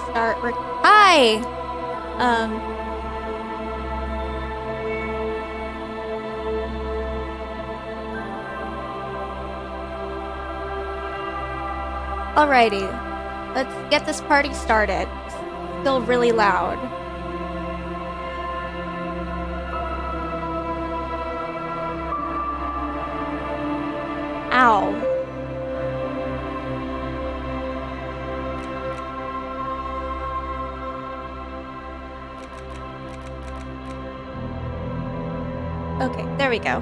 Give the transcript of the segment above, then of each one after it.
start. Hi. Alrighty, let's get this party started. It's still really loud. Ow. Okay, there we go.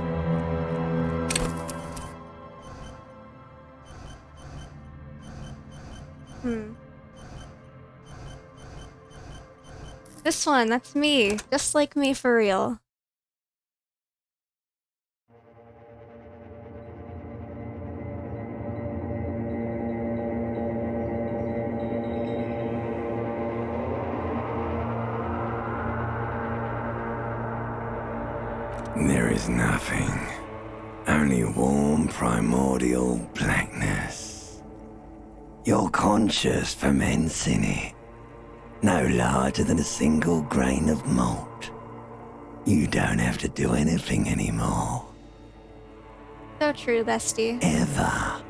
This one, that's me. Just like me for real. There is nothing. Only warm primordial blackness. Your conscious ferments in it. No larger than a single grain of malt. You don't have to do anything anymore. So true, bestie. Ever.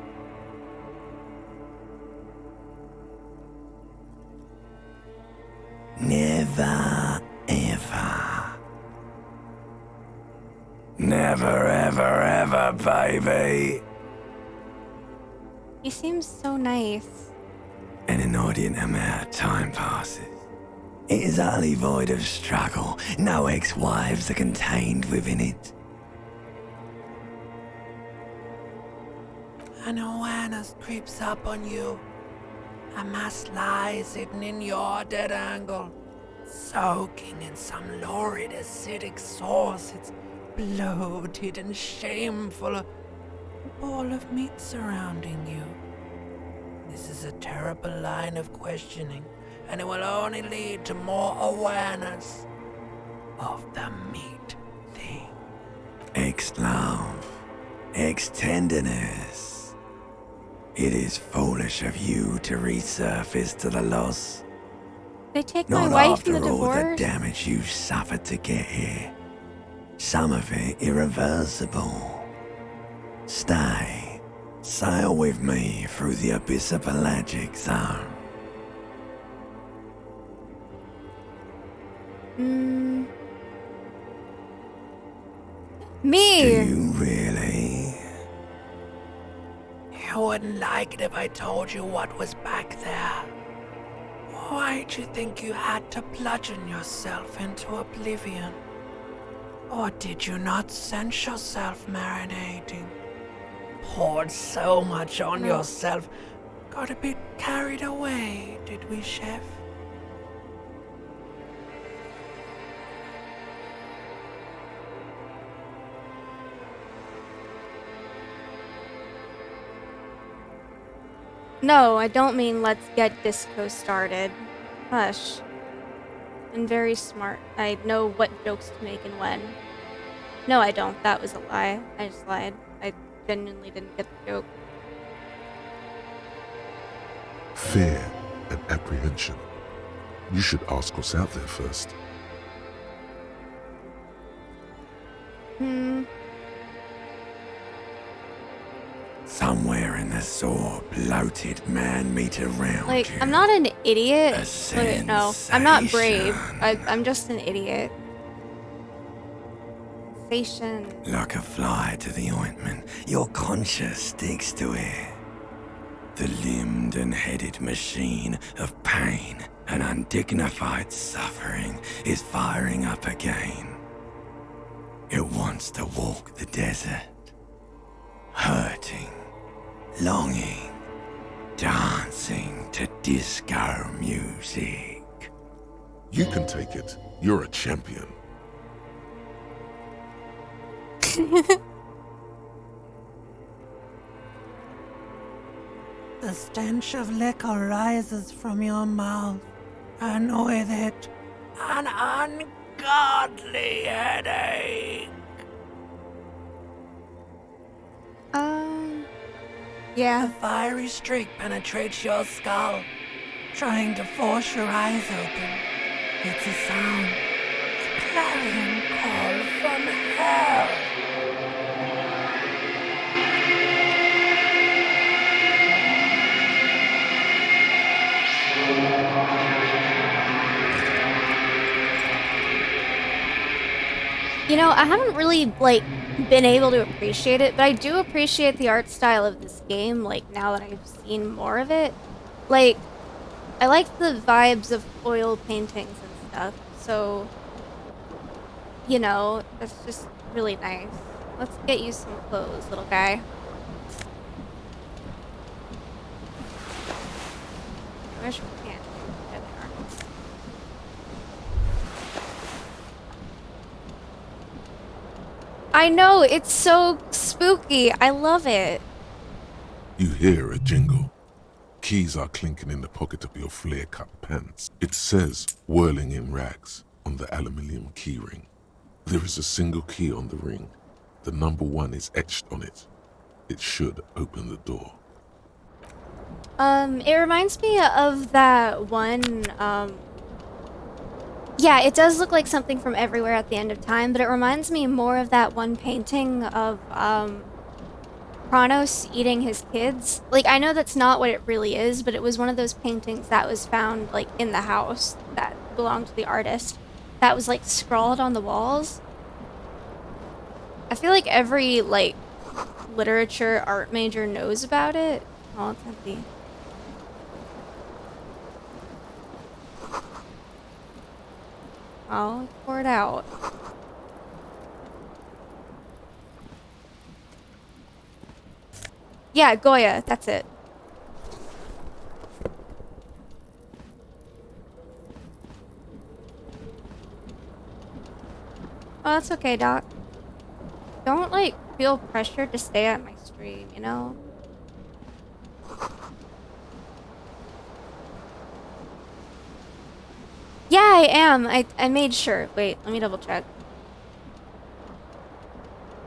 Never, ever. Never, ever, ever, baby. He seems so nice. An inordinate amount of time passes. It is utterly void of struggle. No ex-wives are contained within it. An awareness creeps up on you. A mass lies hidden in your dead angle, soaking in some lurid acidic sauce. It's bloated and shameful, a ball of meat surrounding you. This is a terrible line of questioning, and it will only lead to more awareness of the meat thing. Ex-love, ex-tenderness. It is foolish of you to resurface to the loss. They take Not my wife after in the all the divorce. damage you've suffered to get here. Some of it irreversible. Stay. Sail with me through the abyss of pelagic zone. Me! Do you really? You wouldn't like it if I told you what was back there. Why'd you think you had to bludgeon yourself into oblivion? Or did you not sense yourself marinating? Poured so much on yourself, got a bit carried away, did we, Chef? No, I don't mean let's get disco started. Hush. I'm very smart. I know what jokes to make and when. No, I don't. That was a lie. I just lied. I genuinely didn't get the joke. Fear and apprehension. You should ask what's out there first. Somewhere in the sore, bloated man-meat around Like, you. I'm not an idiot. A Wait, no, I'm not brave. sensation. I'm just an idiot. Sensation. Like a fly to the ointment, your conscience sticks to it. The limbed and headed machine of pain and undignified suffering is firing up again. It wants to walk the desert, hurting, longing, dancing to disco music. You can take it. You're a champion. The stench of liquor rises from your mouth, and with it, an ungodly headache. Yeah. A fiery streak penetrates your skull, trying to force your eyes open. It's a sound. A clarion call from hell. You know, I haven't really, like, been able to appreciate it, but I do appreciate the art style of this game, like, now that I've seen more of it. Like, I like the vibes of oil paintings and stuff, so, you know, that's just really nice. Let's get you some clothes, little guy. I wish we can't. There they are. I know, it's so spooky. I love it. You hear a jingle. Keys are clinking in the pocket of your flare-cut pants. It says, whirling in rags, on the aluminium keyring. There is a single key on the ring. The number 1 is etched on it. It should open the door. It reminds me of that one, yeah, it does look like something from Everywhere at the End of Time, but it reminds me more of that one painting of, Kronos eating his kids. Like, I know that's not what it really is, but it was one of those paintings that was found, like, in the house that belonged to the artist. That was, like, scrawled on the walls. I feel like every, like, literature art major knows about it. Oh, it's empty. Oh, pour it out. Yeah, Goya, that's it. Oh, that's okay, Doc. Don't, like, feel pressured to stay at my stream, you know? Yeah, I am. I made sure. Wait, let me double check.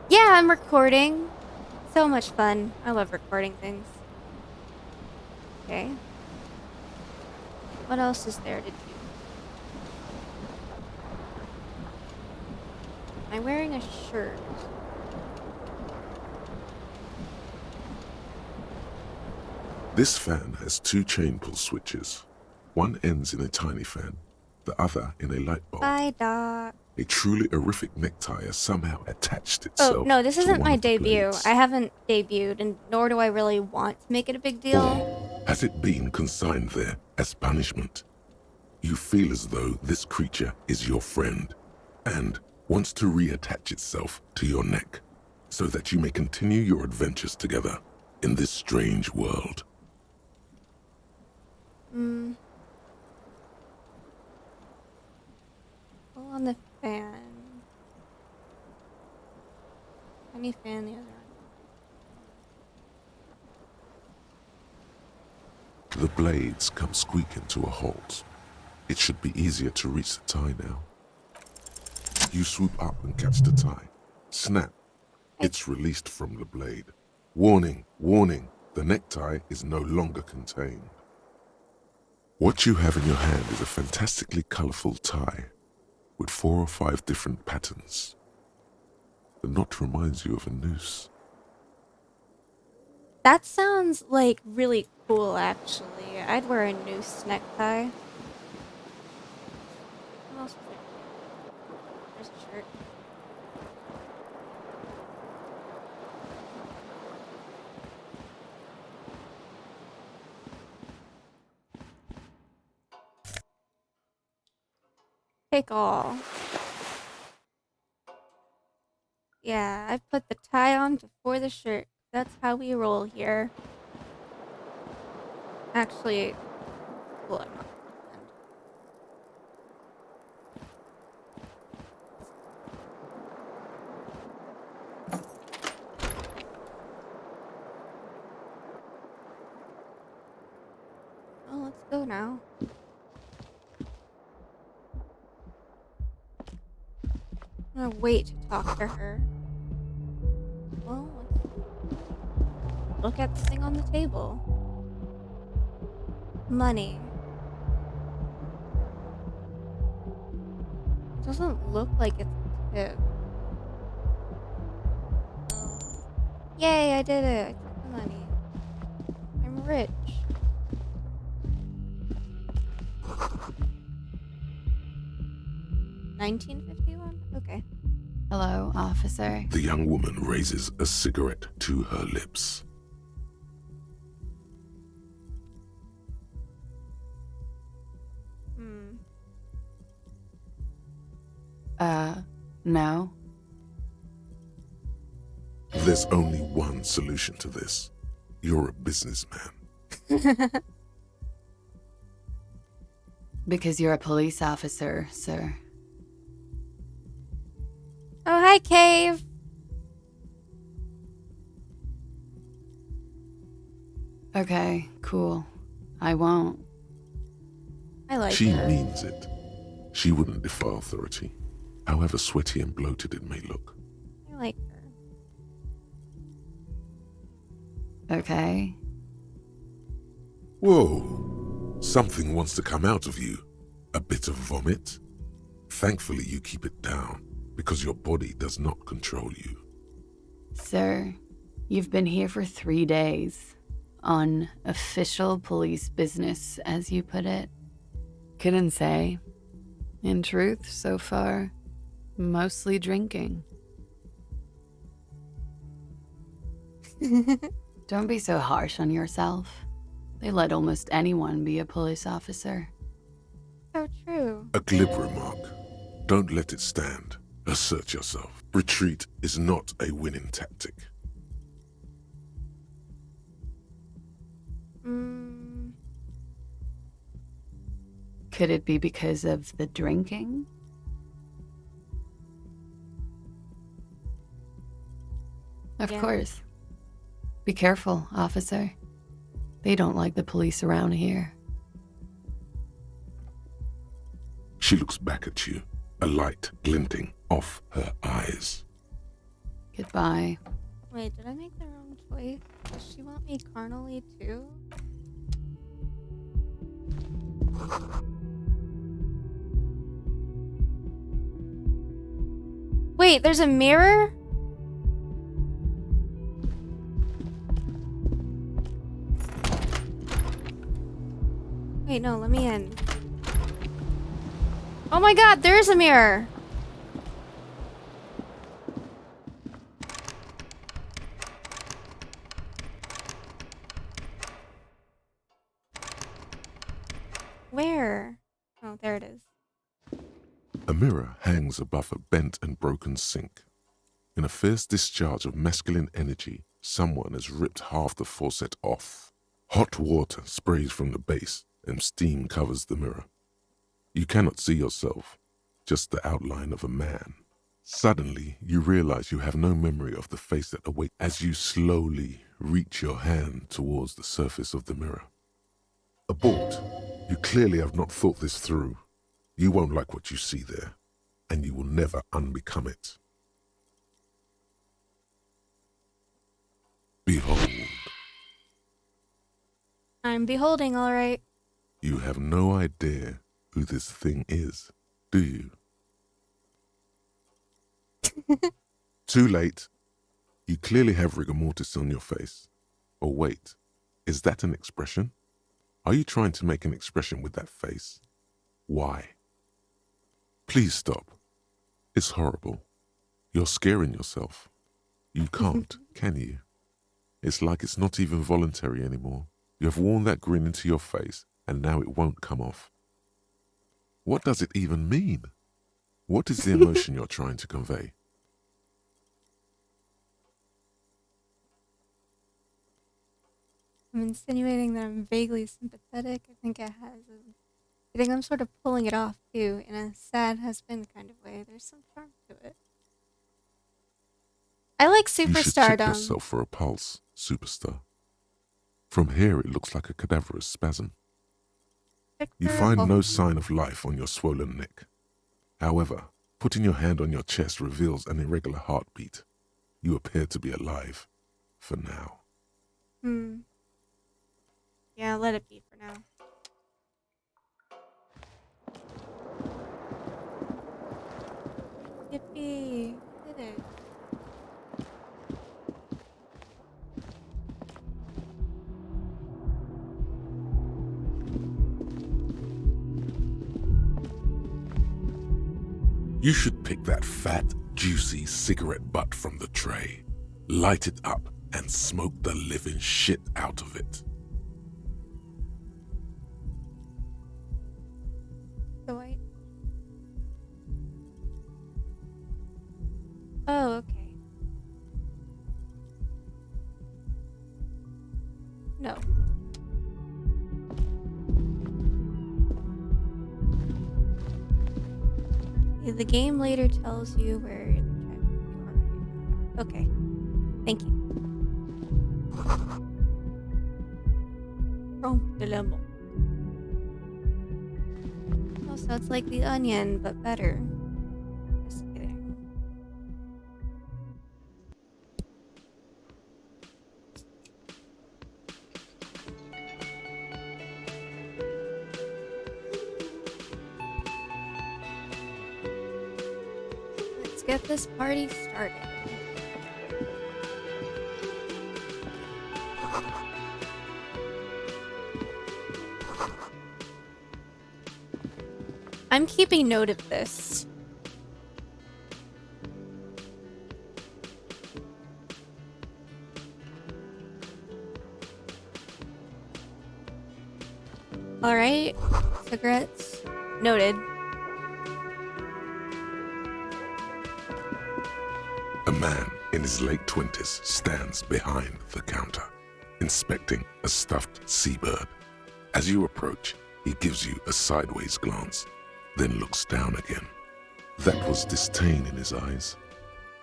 Yeah, I'm recording. So much fun. I love recording things. Okay. What else is there to do? Am I wearing a shirt? This fan has 2 chain pull switches. One ends in a tiny fan, the other in a light bulb. Bye, Doc. A truly horrific necktie has somehow attached itself. Oh, no, this to isn't one my of the debut. blades. I haven't debuted, and nor do I really want to make it a big deal. Or has it been consigned there as punishment? You feel as though this creature is your friend and wants to reattach itself to your neck so that you may continue your adventures together in this strange world. Pull on the fan. Tiny fan the other The blades come squeaking to a halt. It should be easier to reach the tie now. You swoop up and catch the tie. Snap. It's released from the blade. Warning, warning, the necktie is no longer contained. What you have in your hand is a fantastically colorful tie with 4 or 5 different patterns. The knot reminds you of a noose. That sounds like really cool, actually. I'd wear a noose necktie. What else was there? There's a shirt. Take all. Yeah, I put the tie on before the shirt. That's how we roll here. Actually, well, I'm not. Oh, let's go now. I'm gonna wait to talk to her. Well, let's look at the thing on the table. Money. Doesn't look like it's a tip. Yay, I did it. I took the money. I'm rich. $19.51? Okay. Hello, officer. The young woman raises a cigarette to her lips. No. There's only one solution to this. You're a businessman. Because you're a police officer, sir. Oh, hi, Cave. Okay, cool. I won't. I like She her. means it. She wouldn't defy authority, however sweaty and bloated it may look. I like her. Okay. Whoa! Something wants to come out of you. A bit of vomit? Thankfully, you keep it down, because your body does not control you. Sir, you've been here for 3 days. On official police business, as you put it. Couldn't say. In truth, so far, mostly drinking. Don't be so harsh on yourself. They let almost anyone be a police officer. So true. A glib remark. Don't let it stand. Assert yourself. Retreat is not a winning tactic. Could it be because of the drinking? Of Yeah. course. Be careful, officer. They don't like the police around here. She looks back at you, a light glinting off her eyes. Goodbye. Wait, did I make the wrong choice? Does she want me carnally too? Wait, there's a mirror? Wait, no, let me in. Oh my god, there is a mirror! Where? Oh, there it is. A mirror hangs above a bent and broken sink. In a fierce discharge of masculine energy, someone has ripped half the faucet off. Hot water sprays from the base and steam covers the mirror. You cannot see yourself, just the outline of a man. Suddenly, you realize you have no memory of the face that awaits as you slowly reach your hand towards the surface of the mirror. Abort. You clearly have not thought this through. You won't like what you see there, and you will never unbecome it. Behold. I'm beholding, alright. You have no idea who this thing is, do you? Too late. You clearly have rigor mortis on your face. Or wait, is that an expression? Are you trying to make an expression with that face? Why? Please stop. It's horrible. You're scaring yourself. You can't, can you? It's like it's not even voluntary anymore. You have worn that grin into your face, and now it won't come off. What does it even mean? What is the emotion you're trying to convey? I'm insinuating that I'm vaguely sympathetic. I think I think I'm sort of pulling it off too, in a sad has-been kind of way. There's some charm to it. I like You should check superstardom. yourself for a pulse, superstar. From here, it looks like a cadaverous spasm. You find no sign of life on your swollen neck. However, putting your hand on your chest reveals an irregular heartbeat. You appear to be alive, for now. Yeah, let it be for now. Yippee! Did it. You should pick that fat, juicy cigarette butt from the tray, light it up, and smoke the living shit out of it. So I. Oh, okay. No. The game later tells you where the check you already. Okay. Thank you. From dilemma. Oh, so it's like the onion, but better. Just kidding. Let's get this party started. I'm keeping note of this. Alright, cigarettes. Noted. A man in his late 20s stands behind the counter, inspecting a stuffed seabird. As you approach, he gives you a sideways glance, then looks down again. That was disdain in his eyes.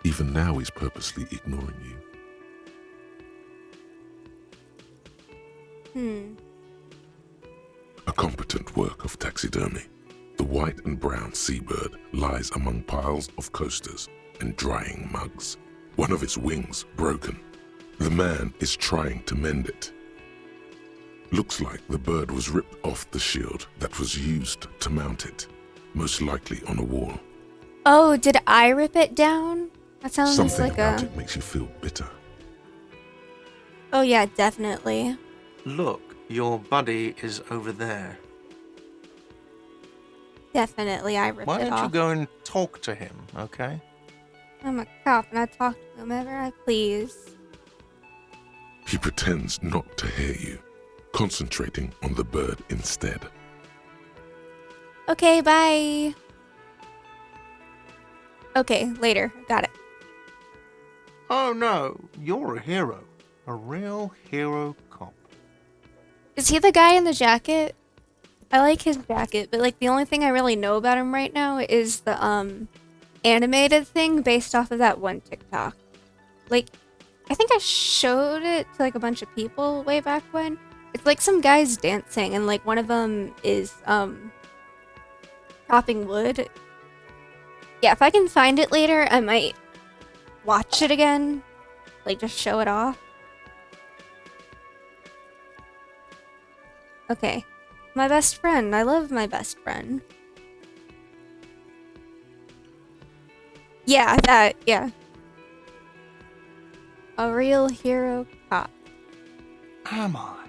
Even now he's purposely ignoring you. A competent work of taxidermy. The white and brown seabird lies among piles of coasters and drying mugs. One of its wings broken. The man is trying to mend it. Looks like the bird was ripped off the shield that was used to mount it, most likely on a wall. Oh, did I rip it down? That sounds Something like about a... it makes you feel bitter. Oh yeah, definitely. Look, your buddy is over there. Definitely I ripped Why it don't off. you go and talk to him, okay? I'm a cop and I talk to whomever I please. He pretends not to hear you, concentrating on the bird instead. Okay, bye. Okay, later. Got it. Oh no, you're a hero. A real hero cop. Is he the guy in the jacket? I like his jacket, but like the only thing I really know about him right now is the animated thing based off of that one TikTok. Like, I think I showed it to like a bunch of people way back when. It's like some guys dancing and like one of them is chopping wood. Yeah, if I can find it later, I might watch it again. Like just show it off. Okay. My best friend. I love my best friend. Yeah, that, yeah. A real hero cop. Am I?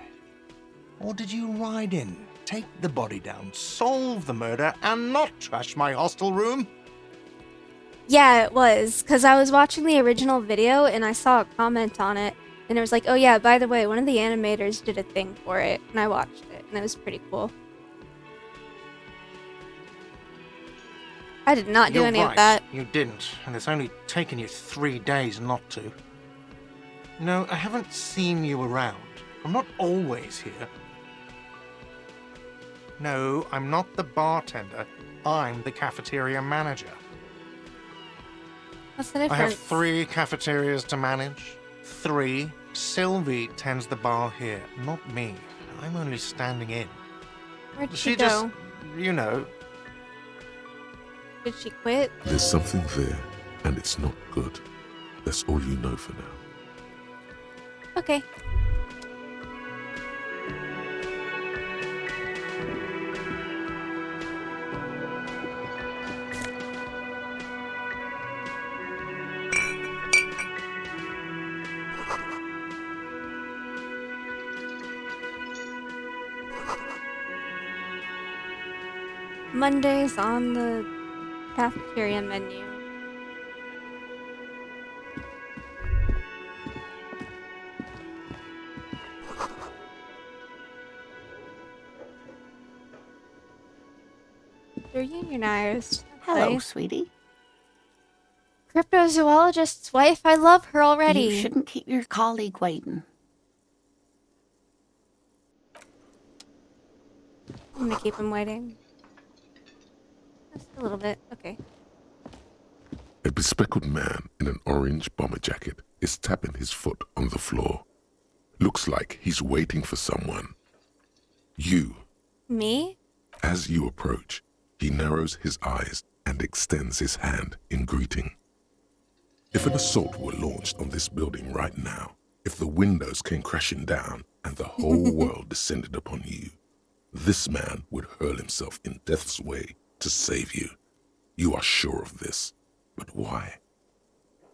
Or did you ride in, take the body down, solve the murder, and not trash my hostel room? Yeah, it was. Because I was watching the original video and I saw a comment on it. And it was like, oh yeah, by the way, one of the animators did a thing for it. And I watched it. And it was pretty cool. I did not do You're any right, of that. you didn't, and it's only taken you 3 days not to. No, I haven't seen you around. I'm not always here. No, I'm not the bartender. I'm the cafeteria manager. What's the I difference? have 3 cafeterias to manage. 3. Sylvie tends the bar here, not me. I'm only standing in. Where'd She she go? just, you know, Did she quit? There's something there, and it's not good. That's all you know for now. Okay. Mondays on the cafeteria menu. They're unionized. Hello, Okay. sweetie. Cryptozoologist's wife, I love her already. You shouldn't keep your colleague waiting. I'm gonna keep him waiting. Just a little bit. Okay. A bespectacled man in an orange bomber jacket is tapping his foot on the floor. Looks like he's waiting for someone. You. Me? As you approach, he narrows his eyes and extends his hand in greeting. If an assault were launched on this building right now, if the windows came crashing down and the whole world descended upon you, this man would hurl himself in death's way to save you. You are sure of this. But why?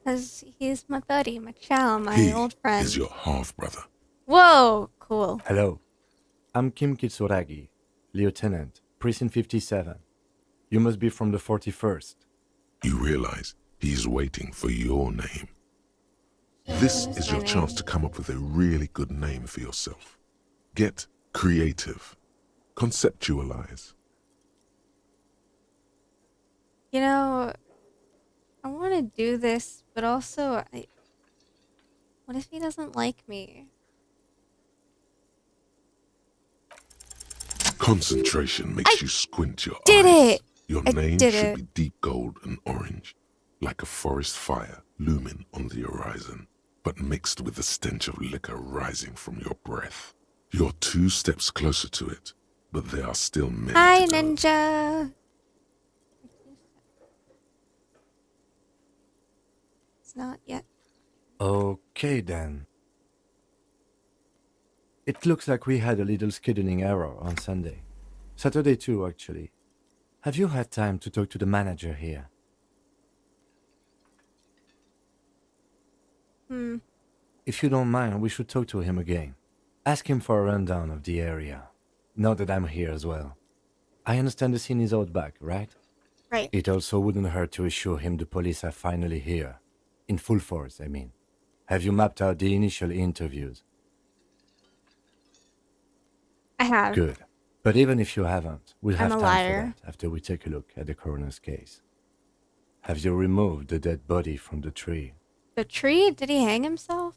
Because he's my buddy, my chow, my He old friend. is your half-brother. Whoa! Cool. Hello. I'm Kim Kitsuragi, Lieutenant, Precinct 57. You must be from the 41st. You realize he is waiting for your name. This is your chance to come up with a really good name for yourself. Get creative. Conceptualize. You know, I want to do this, but also, what if he doesn't like me? Concentration makes you squint your did eyes. it! Your I name did should it. be deep gold and orange, like a forest fire looming on the horizon, but mixed with the stench of liquor rising from your breath. You're 2 steps closer to it, but there are still many Hi, to go. Ninja! It's not yet. Okay then. It looks like we had a little scheduling error on Sunday. Saturday too, actually. Have you had time to talk to the manager here? If you don't mind, we should talk to him again. Ask him for a rundown of the area. Now that I'm here as well. I understand the scene is out back, right? Right. It also wouldn't hurt to assure him the police are finally here. In full force, I mean. Have you mapped out the initial interviews? I have. Good. But even if you haven't, we'll have I'm a time liar. for that after we take a look at the coroner's case. Have you removed the dead body from the tree? The tree? Did he hang himself?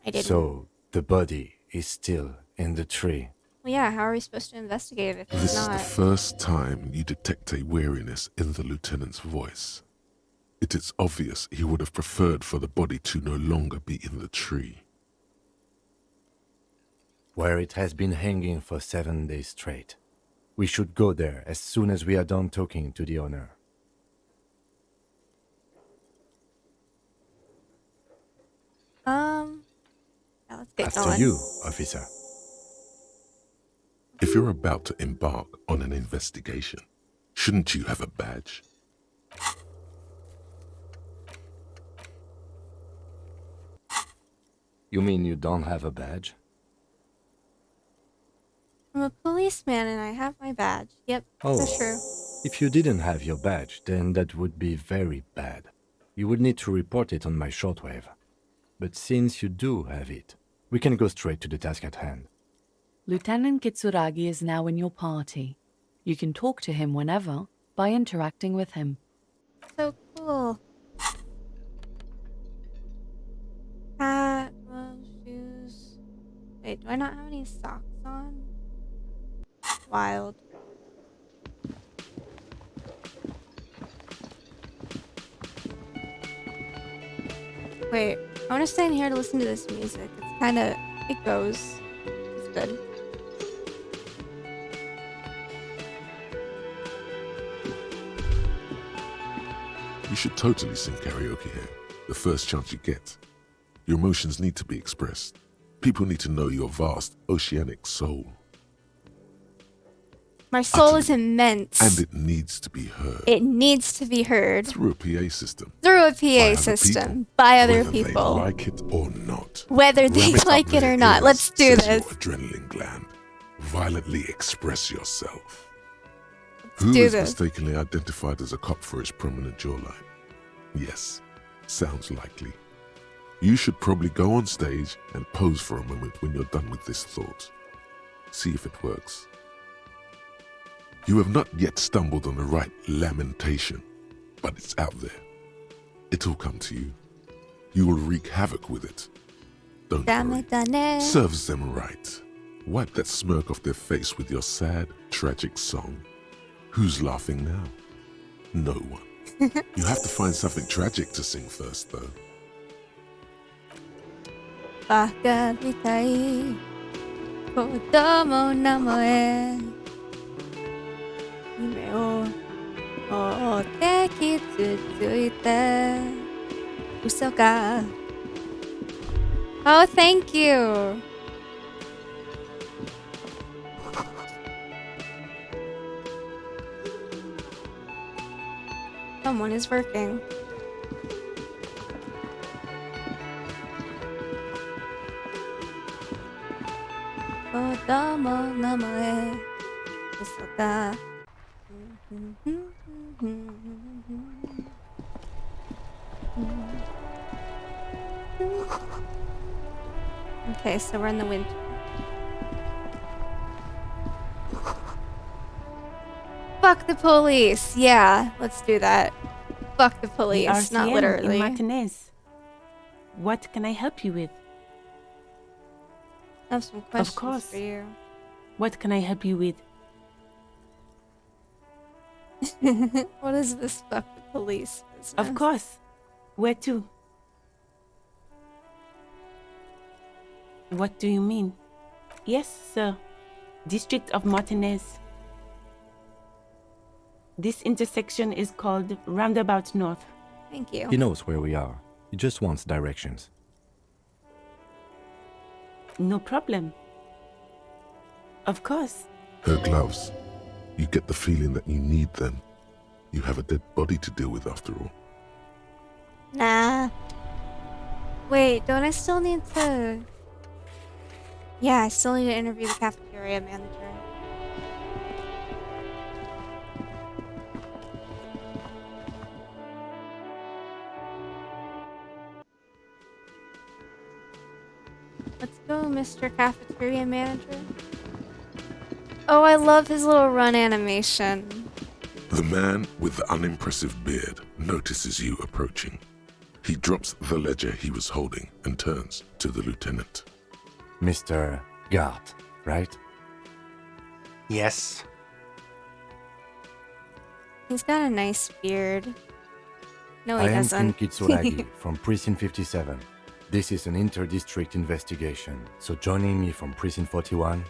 I didn't. So, the body is still in the tree. Well, yeah, how are we supposed to investigate if This it's is not? the first time you detect a weariness in the lieutenant's voice. It is obvious he would have preferred for the body to no longer be in the tree. Where it has been hanging for 7 days straight. We should go there as soon as we are done talking to the owner. Yeah, let's get After going. you, officer. If you're about to embark on an investigation, shouldn't you have a badge? You mean you don't have a badge? I'm a policeman and I have my badge. Yep, that's true. If you didn't have your badge, then that would be very bad. You would need to report it on my shortwave. But since you do have it, we can go straight to the task at hand. Lieutenant Kitsuragi is now in your party. You can talk to him whenever by interacting with him. So cool. Hat, gloves, shoes. Wait, do I not have any socks on? Wild. Wait, I want to stay in here to listen to this music. It's kind of, it goes. It's good. You should totally sing karaoke here, the first chance you get. Your emotions need to be expressed. People need to know your vast, oceanic soul. My soul Utterly. is immense. And it needs to be heard. It needs to be heard Through a PA system. through a By PA other system people, by other whether people. they like it or not. Whether they Ram it up like it their or not. ears, Let's do says this. your adrenaline gland. Violently express yourself. Let's Who do is this. mistakenly identified as a cop for his prominent jawline? Yes, sounds likely. You should probably go on stage and pose for a moment when you're done with this thought. See if it works. You have not yet stumbled on the right lamentation, but it's out there. It'll come to you. You will wreak havoc with it. Don't worry. Dame. Serves them right. Wipe that smirk off their face with your sad, tragic song. Who's laughing now? No one. You have to find something tragic to sing first, though. Baka mitai kodomo namoe hime o ootte kitsutsuite uso ka. Oh, thank you. Someone is working. Kodomo namoe uso ka. Okay, so we're in the winter. Fuck the police. Yeah, let's do that. Fuck the The police, not RCM literally. in Martinez. What can I help you with? I have some questions course. for you. What can I help you with? What is this fuck the police business? Of course. Where to? What do you mean? Yes, sir. District of Martinez. This intersection is called Roundabout North. Thank you. He knows where we are. He just wants directions. No problem. Of course. Her gloves. You get the feeling that you need them. You have a dead body to deal with after all. Nah. Wait, don't I still need to... Yeah, I still need to interview the cafeteria manager. Let's go, Mr. Cafeteria Manager. Oh, I love his little run animation. The man with the unimpressive beard notices you approaching. He drops the ledger he was holding and turns to the lieutenant. Mr. Gart, right? Yes. He's got a nice beard. No, he I am doesn't. Kitsuragi from Precinct 57. This is an inter-district investigation, so joining me from Precinct 41...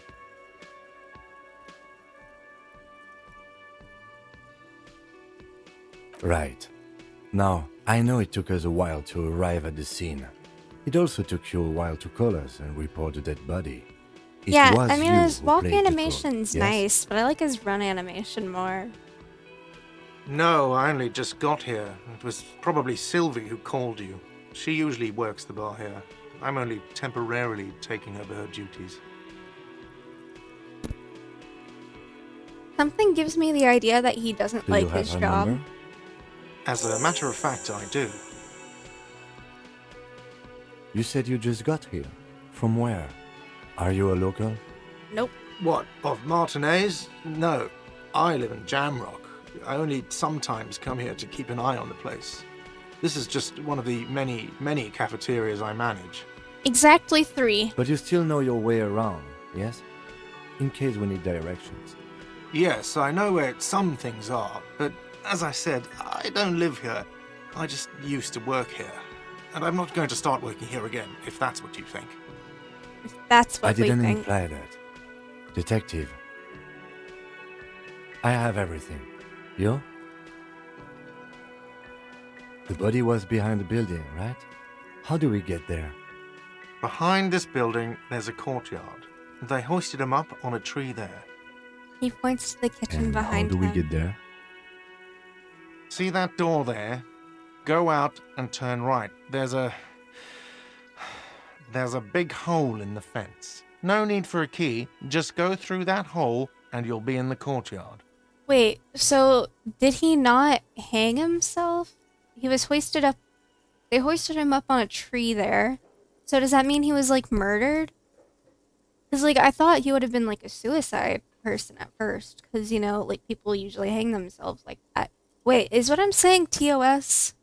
Right. Now, I know it took us a while to arrive at the scene. It also took you a while to call us and report the dead body. It Yeah, was I mean, you his who walk played the phone, animation's yes? nice, but I like his run animation more. No, I only just got here. It was probably Sylvie who called you. She usually works the bar here. I'm only temporarily taking over her duties. Something gives me the idea that he doesn't Do like you have his her job. number? As a matter of fact, I do. You said you just got here. From where? Are you a local? Nope. What, of Martinez? No. I live in Jamrock. I only sometimes come here to keep an eye on the place. This is just one of the many, many cafeterias I manage. Exactly 3. But you still know your way around, yes? In case we need directions. Yes, I know where some things are, but as I said, I don't live here. I just used to work here. And I'm not going to start working here again, if that's what you think. That's what I didn't we think. imply that. Detective. I have everything. You? The body was behind the building, right? How do we get there? Behind this building, there's a courtyard. They hoisted him up on a tree there. He points to the kitchen And how behind do we him. get there? See that door there? Go out and turn right. There's a big hole in the fence. No need for a key. Just go through that hole and you'll be in the courtyard. Wait, so did he not hang himself? He was hoisted up. They hoisted him up on a tree there. So does that mean he was like murdered? Because like I thought he would have been like a suicide person at first. Because you know, like people usually hang themselves like that. Wait, is what I'm saying TOS?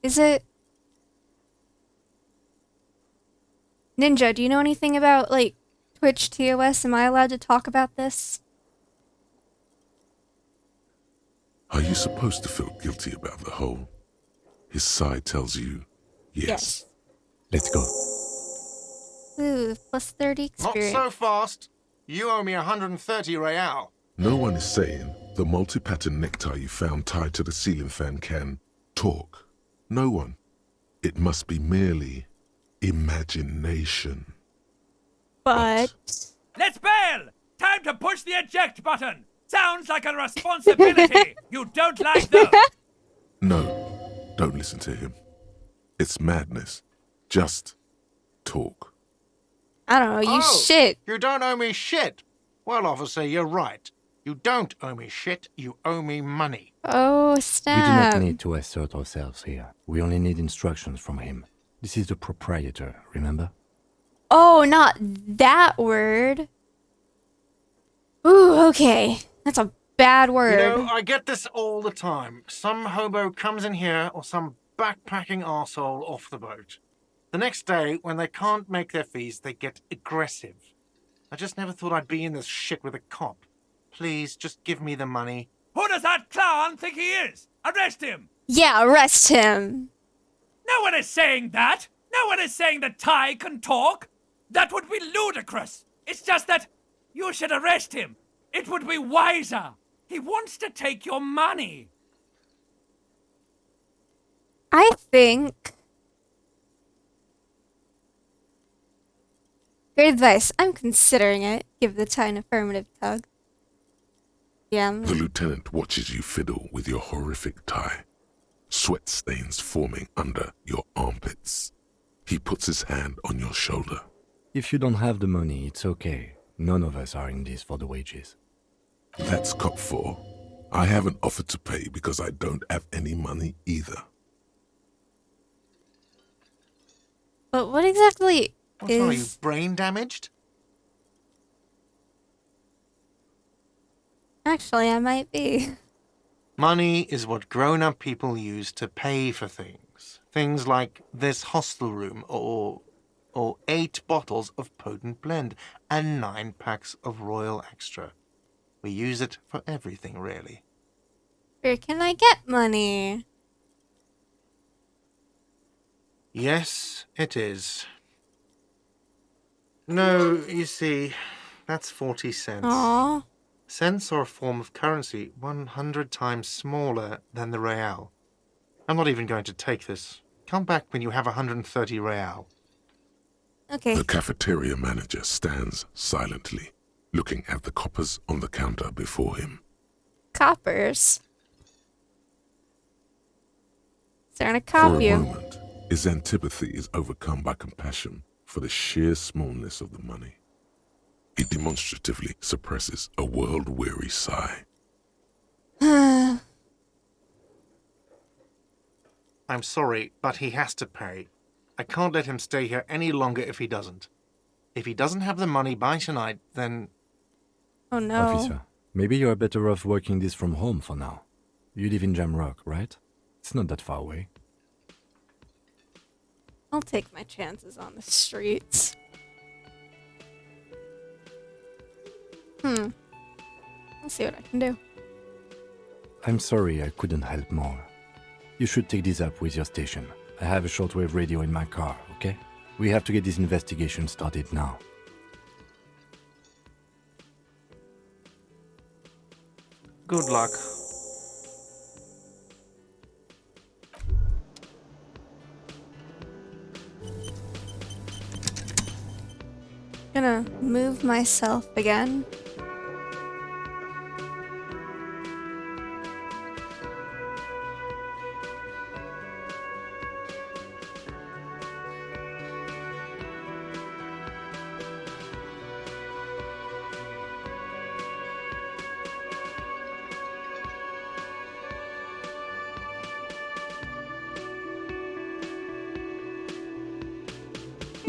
Is it? Ninja, do you know anything about like Twitch TOS? Am I allowed to talk about this? Are you supposed to feel guilty about the hole? His side tells you yes. Let's go. Ooh, plus 30 experience. Not so fast. You owe me 130 real. No one is saying the multi-pattern necktie you found tied to the ceiling fan can talk. No one. It must be merely imagination. But Let's bail! Time to push the eject button! Sounds like a responsibility you don't like, though! No, don't listen to him. It's madness. Just talk. I don't know, you shit. You don't owe me shit. Well, officer, you're right. You don't owe me shit. You owe me money. Oh, We do snap. not need to assert ourselves here. We only need instructions from him. This is the proprietor, remember? Oh, not that word. Ooh, okay. That's a bad word. You know, I get this all the time. Some hobo comes in here or some backpacking arsehole off the boat. The next day, when they can't make their fees, they get aggressive. I just never thought I'd be in this shit with a cop. Please, just give me the money. Who does that clown think he is? Arrest him! Yeah, arrest him. No one is saying that! No one is saying that Ty can talk! That would be ludicrous! It's just that you should arrest him! It would be wiser! He wants to take your money! I think... Great advice. I'm considering it. Give the tie an affirmative tug. Yeah. The lieutenant watches you fiddle with your horrific tie. Sweat stains forming under your armpits. He puts his hand on your shoulder. If you don't have the money, it's okay. None of us are in this for the wages. That's cop 4. I haven't offered to pay because I don't have any money either. But what exactly What's wrong, are you is... brain damaged? Actually, I might be. Money is what grown-up people use to pay for things. Things like this hostel room or 8 bottles of potent blend and 9 packs of Royal Extra. We use it for everything, really. Where can I get money? Yes, it is. No, you see, that's 40 cents. Aw. Cents are a form of currency 100 times smaller than the real. I'm not even going to take this. Come back when you have 130 real. Okay. The cafeteria manager stands silently, looking at the coppers on the counter before him. Coppers. Starting to For cop a you. moment, his antipathy is overcome by compassion for the sheer smallness of the money. He demonstratively suppresses a world-weary sigh. I'm sorry, but he has to pay. I can't let him stay here any longer if he doesn't. If he doesn't have the money by tonight, then... Oh no. Officer, maybe you are better off working this from home for now. You live in Jamrock, right? It's not that far away. I'll take my chances on the streets. I'll see what I can do. I'm sorry I couldn't help more. You should take this up with your station. I have a shortwave radio in my car, okay? We have to get this investigation started now. Good luck. Gonna move myself again.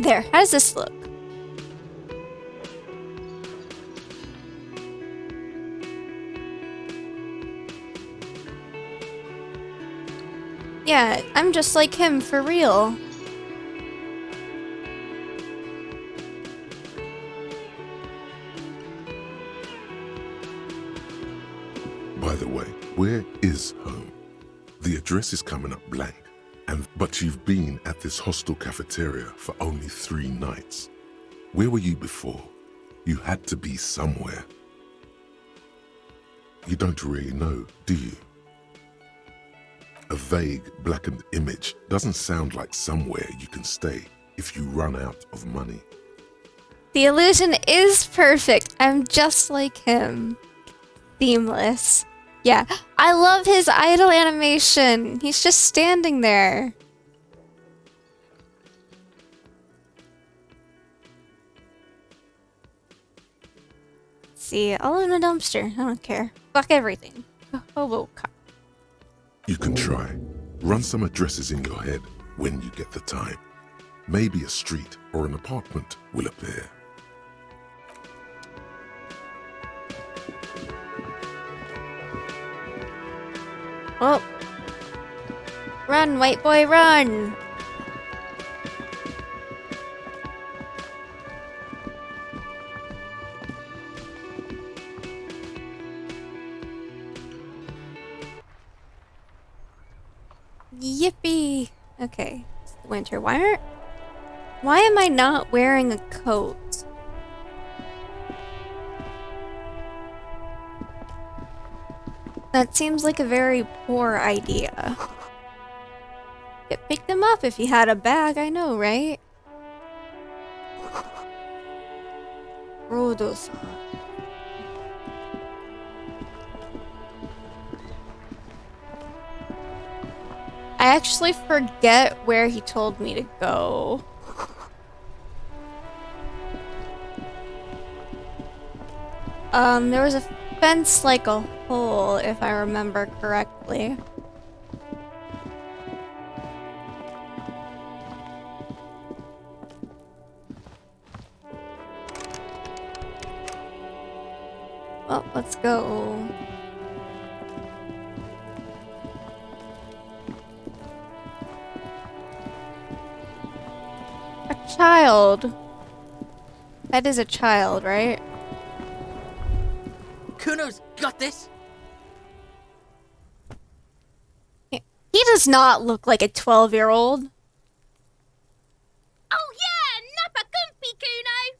There, how does this look? Yeah, I'm just like him for real. By the way, where is home? The address is coming up blank, but you've been at this hostel cafeteria for only 3 nights. Where were you before? You had to be somewhere. You don't really know, do you? A vague, blackened image doesn't sound like somewhere you can stay if you run out of money. The illusion is perfect. I'm just like him. Seamless. Yeah, I love his idle animation. He's just standing there. See, I'll live in a dumpster. I don't care. Fuck everything. Hobo cop. You can try. Run some addresses in your head when you get the time. Maybe a street or an apartment will appear. Well, run, white boy, run! Yippee! Okay, it's winter. Why am I not wearing a coat? That seems like a very poor idea. Get picked him up if he had a bag, I know, right? Rhodos. I actually forget where he told me to go. There was a fence like a hole, if I remember correctly. Well, let's go. A child. That is a child, right? Kuno's got this. He does not look like a 12-year-old. Oh yeah, nappa gumpy, Kuno.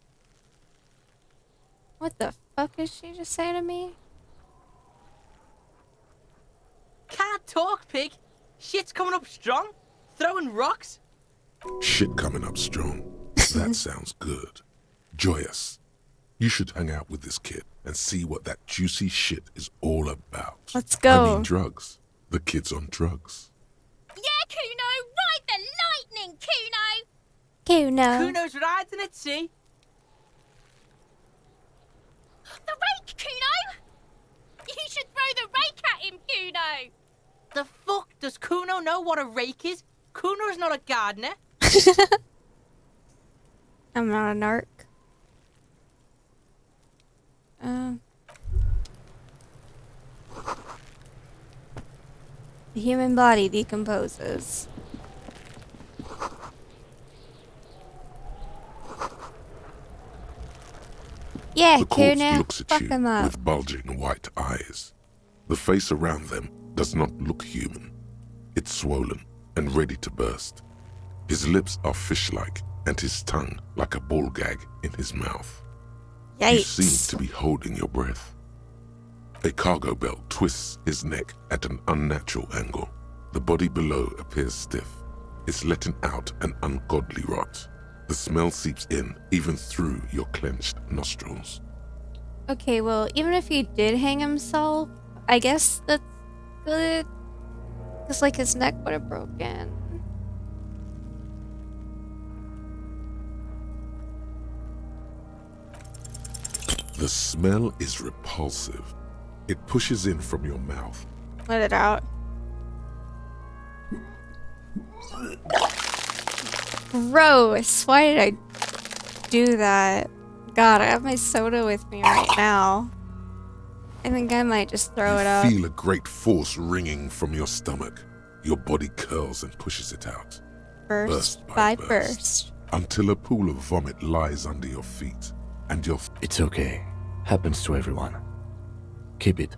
What the fuck is she just saying to me? Can't talk, pig. Shit's coming up strong. Throwing rocks. Shit coming up strong. That sounds good. Joyous. You should hang out with this kid and see what that juicy shit is all about. Let's go. I mean drugs. The kid's on drugs. Yeah, Kuno, ride the lightning, Kuno. Kuno. Kuno's riding it, see? The rake, Kuno. You should throw the rake at him, Kuno. The fuck does Kuno know what a rake is? Kuno's not a gardener. I'm not a narc. The human body decomposes. Yeah, The corpse Kuno, looks at fuck you him up. with bulging white eyes. The face around them does not look human. It's swollen and ready to burst. His lips are fish-like and his tongue like a ball gag in his mouth. Yikes. You seem to be holding your breath. A cargo belt twists his neck at an unnatural angle. The body below appears stiff. It's letting out an ungodly rot. The smell seeps in even through your clenched nostrils. Okay, well, even if he did hang himself, I guess that's good. Because, like, his neck would have broken. The smell is repulsive. It pushes in from your mouth. Let it out. Gross. Why did I do that? God, I have my soda with me right now. I think I might just throw it up. You feel a great force ringing from your stomach. Your body curls and pushes it out. Burst by burst. Until a pool of vomit lies under your feet. And your... It's okay. Happens to everyone. Keep it.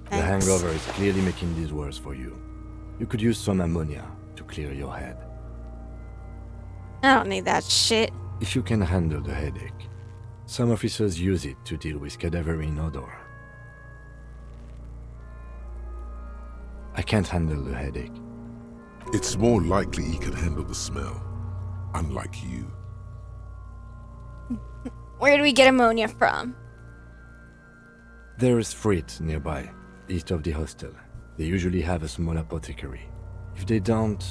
The Thanks. hangover is clearly making this worse for you. You could use some ammonia to clear your head. I don't need that shit. If you can handle the headache. Some officers use it to deal with cadaverine odor. I can't handle the headache. It's more likely he can handle the smell. Unlike you. Where do we get ammonia from? There is Frit nearby, east of the hostel. They usually have a small apothecary. If they don't...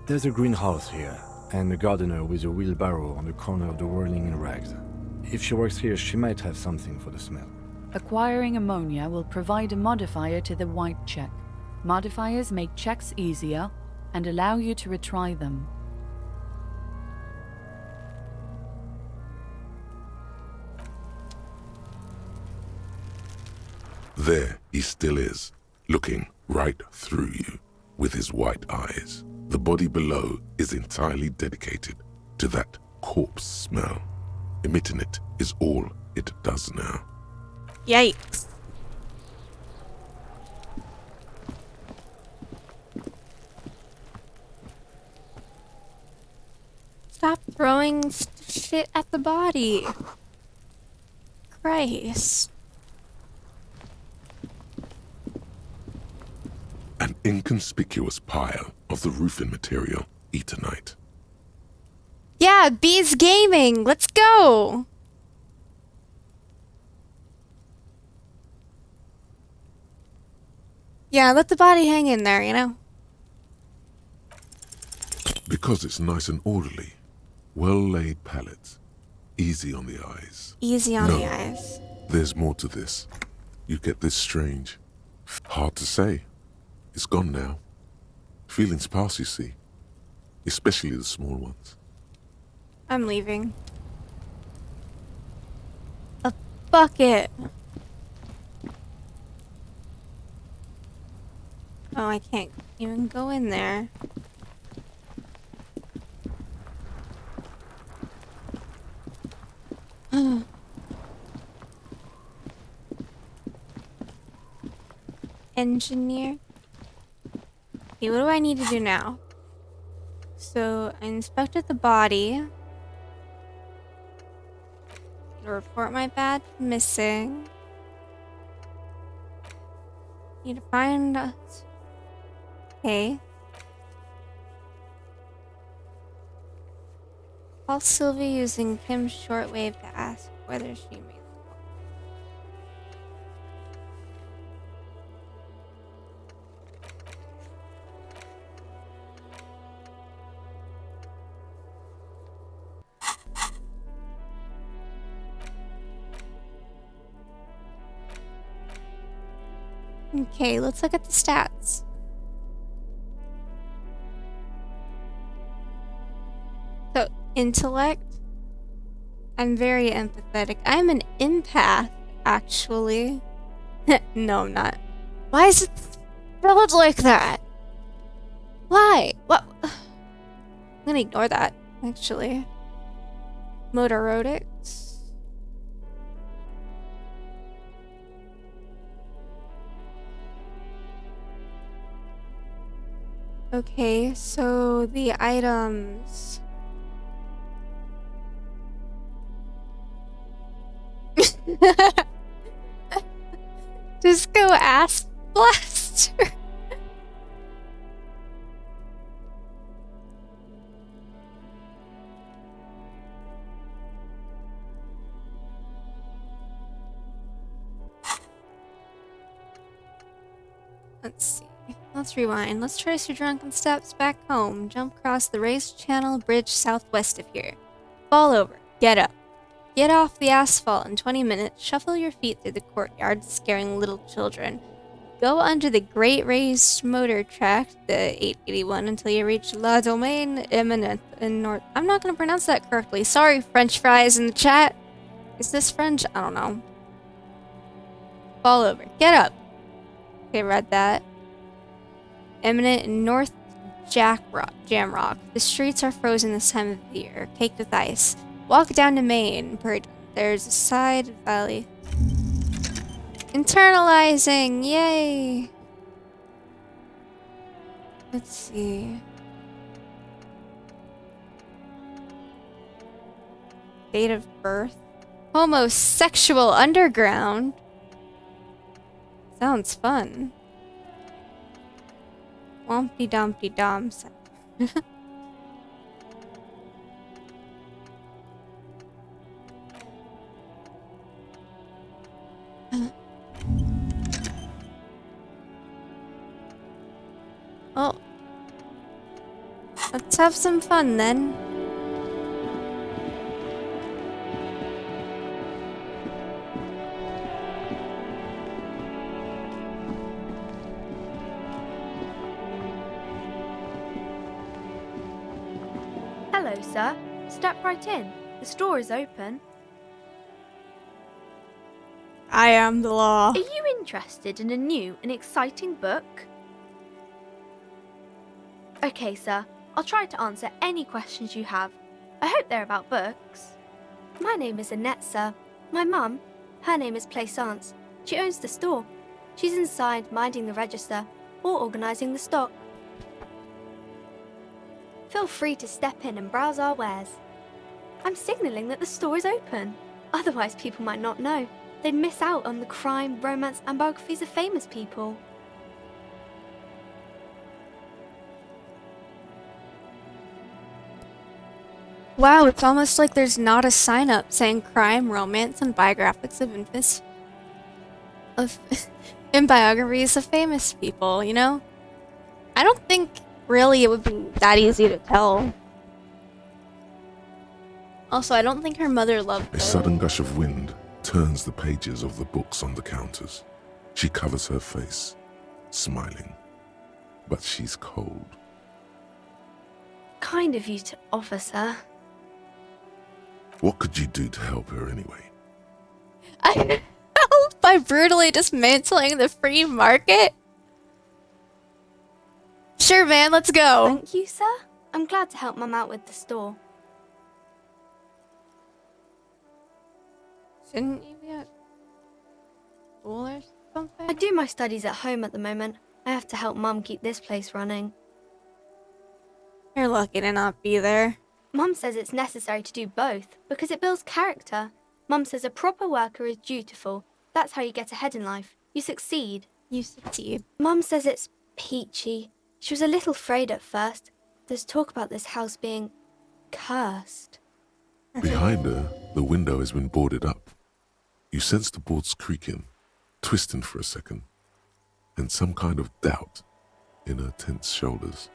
There's a greenhouse here, and a gardener with a wheelbarrow on the corner of the whirling rags. If she works here, she might have something for the smell. Acquiring ammonia will provide a modifier to the white check. Modifiers make checks easier and allow you to retry them. There he still is, looking right through you with his white eyes. The body below is entirely dedicated to that corpse smell. Emitting it is all it does now. Yikes. Stop throwing shit at the body. Christ. An inconspicuous pile of the roofing material Eternite. Yeah, Bees Gaming. Let's go. Yeah, let the body hang in there, you know? Because it's nice and orderly. Well-laid pallets. Easy on the eyes. Easy on No. the eyes. There's more to this. You get this strange. Hard to say. It's gone now. Feelings pass, you see. Especially the small ones. I'm leaving. A bucket. Oh, I can't even go in there. Engineer. Okay, what do I need to do now? So, I inspected the body. Report my badge missing. Need to find us. Okay. Call Sylvie using Kim's shortwave to ask whether she made the call. Okay, let's look at the stats. So, intellect. I'm very empathetic. I'm an empath, actually. No, I'm not. Why is it spelled like that? Why? What? I'm gonna ignore that, actually. Motorotics. Okay, so the items. Disco Ass Blaster. Let's see. Let's rewind. Let's trace your drunken steps back home. Jump across the raised channel bridge southwest of here. Fall over. Get up. Get off the asphalt in 20 minutes. Shuffle your feet through the courtyard, scaring little children. Go under the Great Raised Motor Track, the 881, until you reach La Domaine Eminent in North. I'm not gonna pronounce that correctly. Sorry, French fries in the chat. Is this French? I don't know. Fall over. Get up. Okay, read that. Eminent in North Jamrock. The streets are frozen this time of the year, caked with ice. Walk down to Main. There's a side valley. Internalizing! Yay! Let's see. Date of birth. Homosexual underground. Sounds fun. Wompty Dumpty Dom. Well, let's have some fun then. Hello, sir. Step right in. The store is open. I am the law. Are you interested in a new and exciting book? Okay, sir. I'll try to answer any questions you have. I hope they're about books. My name is Annette, sir. My mum, her name is Plaisance. She owns the store. She's inside minding the register or organising the stock. Feel free to step in and browse our wares. I'm signalling that the store is open. Otherwise, people might not know. They'd miss out on the crime, romance, and biographies of famous people. Wow, it's almost like there's not a sign up saying crime, romance, and biographies and biographies of famous people, you know? I don't think really it would be that easy to tell. Also, I don't think her mother loved her. A sudden gush of wind turns the pages of the books on the counters. She covers her face, smiling. But she's cold. Kind of you to offer, sir. What could you do to help her anyway? I help by brutally dismantling the free market? Sure, man, let's go. Thank you, sir. I'm glad to help Mum out with the store. Shouldn't you be at school or something? I do my studies at home at the moment. I have to help Mum keep this place running. You're lucky to not be there. Mum says it's necessary to do both because it builds character. Mum says a proper worker is dutiful. That's how you get ahead in life. You succeed. You succeed. Mum says it's peachy. She was a little afraid at first. There's talk about this house being cursed. Behind her, the window has been boarded up. You sense the boards creaking, twisting for a second, and some kind of doubt in her tense shoulders.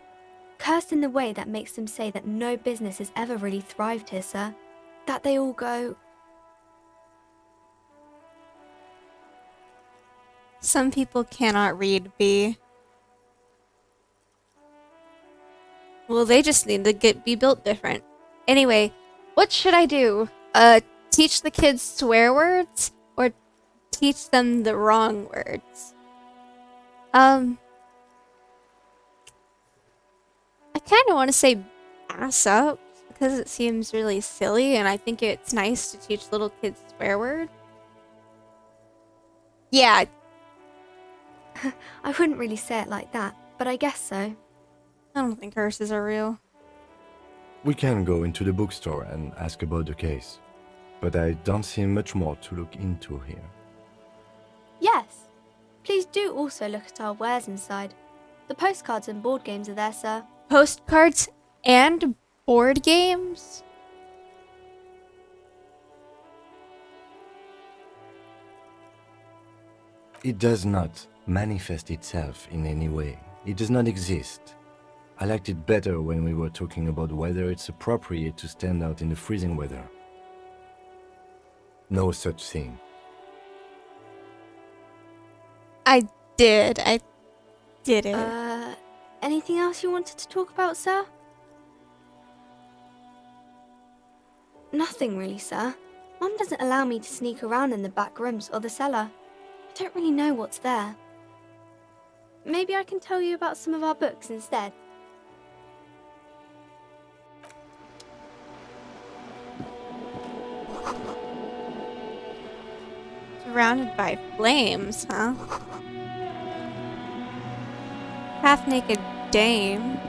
Cursed in the way that makes them say that no business has ever really thrived here, sir. That they all go... Some people cannot read, B. Well, they just need to be built different. Anyway, what should I do? Teach the kids swear words? Or teach them the wrong words? I kind of want to say ass up because it seems really silly and I think it's nice to teach little kids swear words. Yeah. I wouldn't really say it like that, but I guess so. I don't think curses are real. We can go into the bookstore and ask about the case, but I don't see much more to look into here. Yes. Please do also look at our wares inside. The postcards and board games are there, sir. Postcards and board games? It does not manifest itself in any way. It does not exist. I liked it better when we were talking about whether it's appropriate to stand out in the freezing weather. No such thing. did. I did it. Anything else you wanted to talk about, sir? Nothing really, sir. Mum doesn't allow me to sneak around in the back rooms or the cellar. I don't really know what's there. Maybe I can tell you about some of our books instead. Surrounded by flames, huh? Half-naked dame.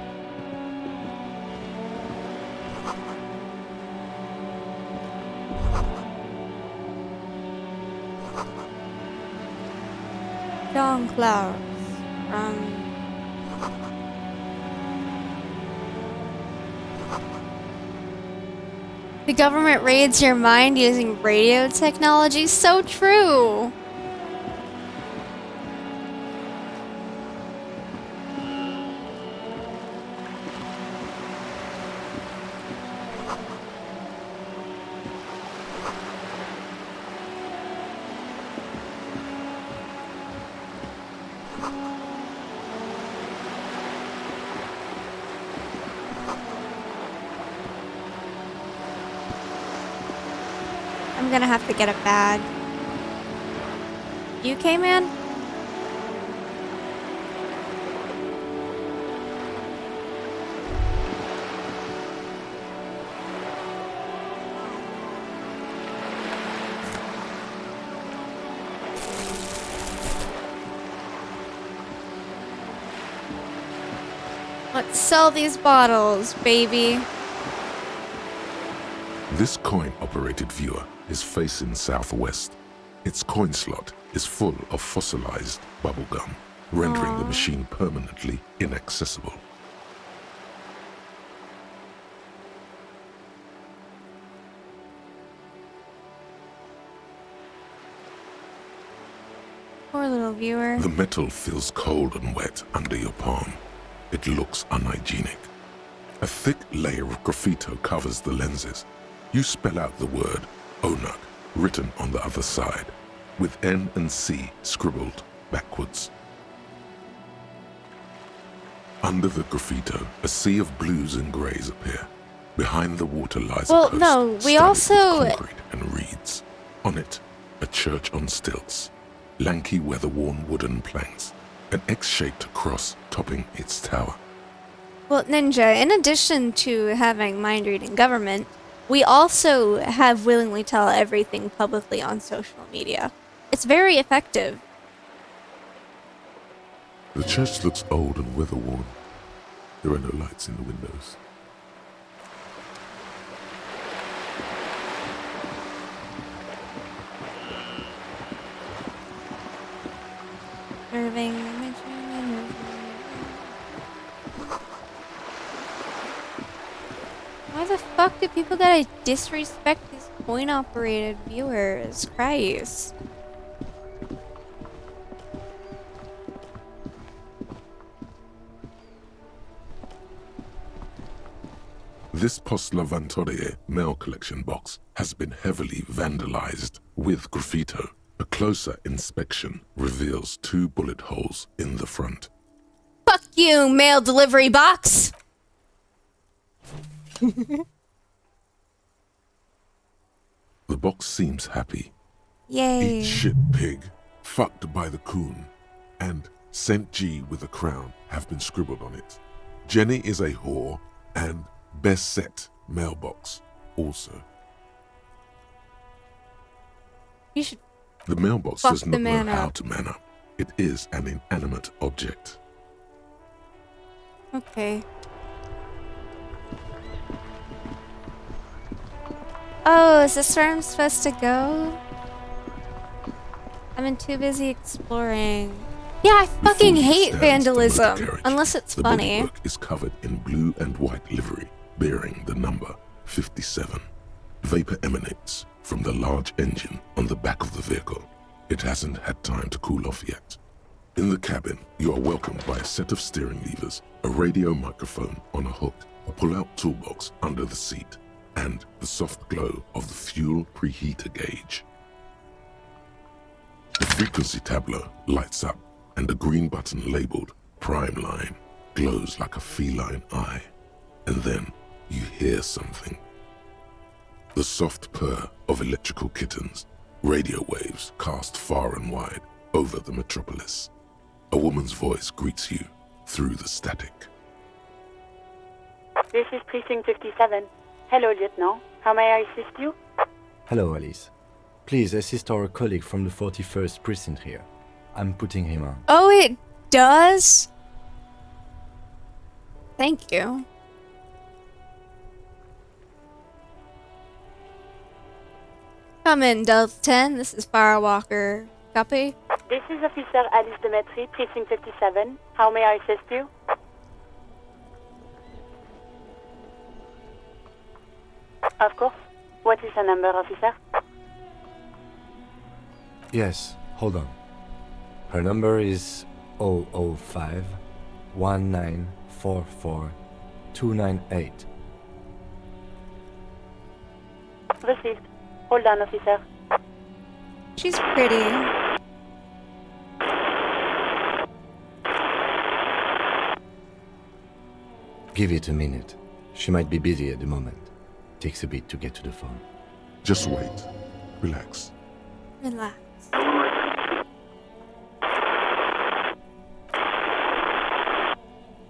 Dawn clouds from... The government raids your mind using radio technology. So true. I'm gonna have to get a bag. UK man? Let's sell these bottles, baby. This coin-operated viewer is facing southwest. Its coin slot is full of fossilized bubblegum, rendering the machine permanently inaccessible. Poor little viewer. The metal feels cold and wet under your palm. It looks unhygienic. A thick layer of graffito covers the lenses. You spell out the word Onuk written on the other side, with N and C scribbled backwards. Under the graffito, a sea of blues and greys appear. Behind the water lies a coast we studded also... with concrete and reeds. On it, a church on stilts, lanky weather-worn wooden planks, an X-shaped cross topping its tower. Well, Ninja, in addition to having mind-reading government, we also have willingly tell everything publicly on social media. It's very effective. The church looks old and weather-worn. There are no lights in the windows. Why the fuck do people gotta disrespect these coin-operated viewers? Christ. This Post Lavantorie mail collection box has been heavily vandalized with graffito. A closer inspection reveals 2 bullet holes in the front. Fuck you, mail delivery box! The box seems happy. Yay. Eat shit, pig. Fucked by the coon. And St. G with a crown have been scribbled on it. Jenny is a whore and best set mailbox also. You should The mailbox fuck does the not know man how up. to man up. It is an inanimate object. Okay. Oh, is this where I'm supposed to go? I've been too busy exploring. Yeah, I fucking Before you hate stands vandalism. the motor carriage. Unless it's The funny. bodywork is covered in blue and white livery, bearing the number 57. Vapor emanates from the large engine on the back of the vehicle. It hasn't had time to cool off yet. In the cabin, you are welcomed by a set of steering levers, a radio microphone on a hook, a pull-out toolbox under the seat, and the soft glow of the fuel preheater gauge. The frequency tableau lights up, and a green button labeled Prime Line glows like a feline eye. And then you hear something. The soft purr of electrical kittens, radio waves cast far and wide over the metropolis. A woman's voice greets you through the static. This is Precinct 57. Hello, Lieutenant. How may I assist you? Hello, Alice. Please assist our colleague from the 41st precinct here. I'm putting him on. Oh, it does? Thank you. Come in, Delta 10. This is Firewalker. Copy? This is Officer Alice Demetri, Precinct 57. How may I assist you? Of course. What is the number, officer? Yes, hold on. Her number is 005 1944 298. Received. Hold on, officer. She's pretty. Give it a minute. She might be busy at the moment. Takes a bit to get to the phone. Just wait. Relax. Relax.